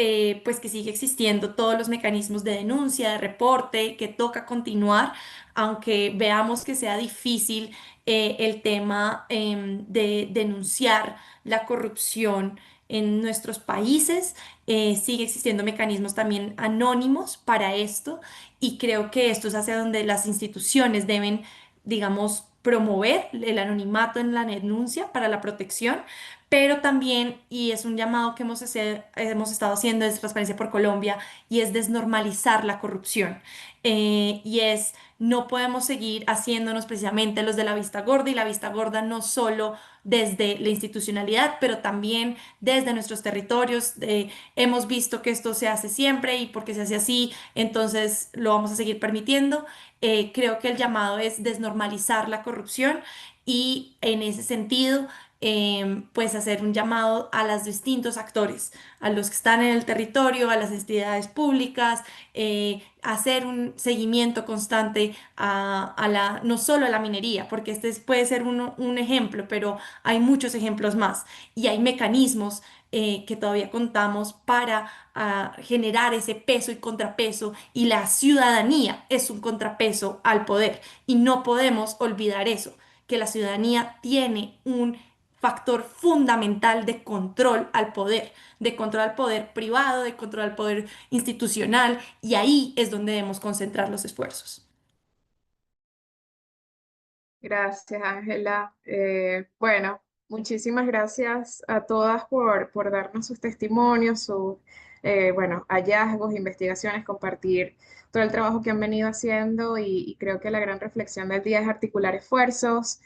pues que sigue existiendo todos los mecanismos de denuncia, de reporte, que toca continuar, aunque veamos que sea difícil el tema de denunciar la corrupción en nuestros países. Sigue existiendo mecanismos también anónimos para esto y creo que esto es hacia donde las instituciones deben, digamos, promover el anonimato en la denuncia para la protección, pero también, y es un llamado que hemos estado haciendo desde Transparencia por Colombia, y es desnormalizar la corrupción. Y es no podemos seguir haciéndonos precisamente los de la vista gorda y la vista gorda no solo desde la institucionalidad, pero también desde nuestros territorios. Hemos visto que esto se hace siempre y porque se hace así, entonces lo vamos a seguir permitiendo. Creo que el llamado es desnormalizar la corrupción y en ese sentido, pues hacer un llamado a los distintos actores, a los que están en el territorio, a las entidades públicas, hacer un seguimiento constante no solo a la minería, porque puede ser un ejemplo, pero hay muchos ejemplos más y hay mecanismos que todavía contamos para generar ese peso y contrapeso y la ciudadanía es un contrapeso al poder y no podemos olvidar eso, que la ciudadanía tiene un factor fundamental de control al poder privado, de control al poder institucional, y ahí es donde debemos concentrar los esfuerzos. Gracias, Ángela. Bueno, muchísimas gracias a todas por darnos sus testimonios, sus bueno, hallazgos, investigaciones, compartir todo el trabajo que han venido haciendo y creo que la gran reflexión del día es articular esfuerzos.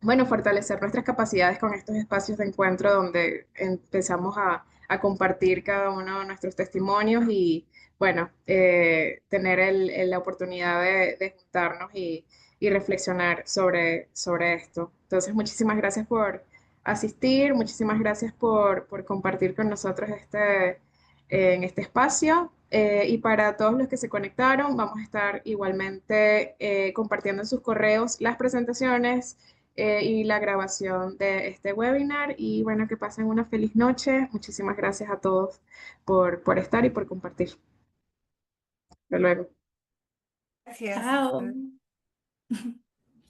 Bueno, fortalecer nuestras capacidades con estos espacios de encuentro donde empezamos a compartir cada uno de nuestros testimonios y, bueno, tener la oportunidad de juntarnos y reflexionar sobre esto. Entonces, muchísimas gracias por asistir, muchísimas gracias por compartir con nosotros en este espacio. Y para todos los que se conectaron, vamos a estar igualmente compartiendo en sus correos las presentaciones y la grabación de este webinar. Y bueno, que pasen una feliz noche. Muchísimas gracias a todos por estar y por compartir. Hasta luego. Gracias. Chao.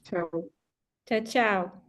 Chao. Tchau, tchau.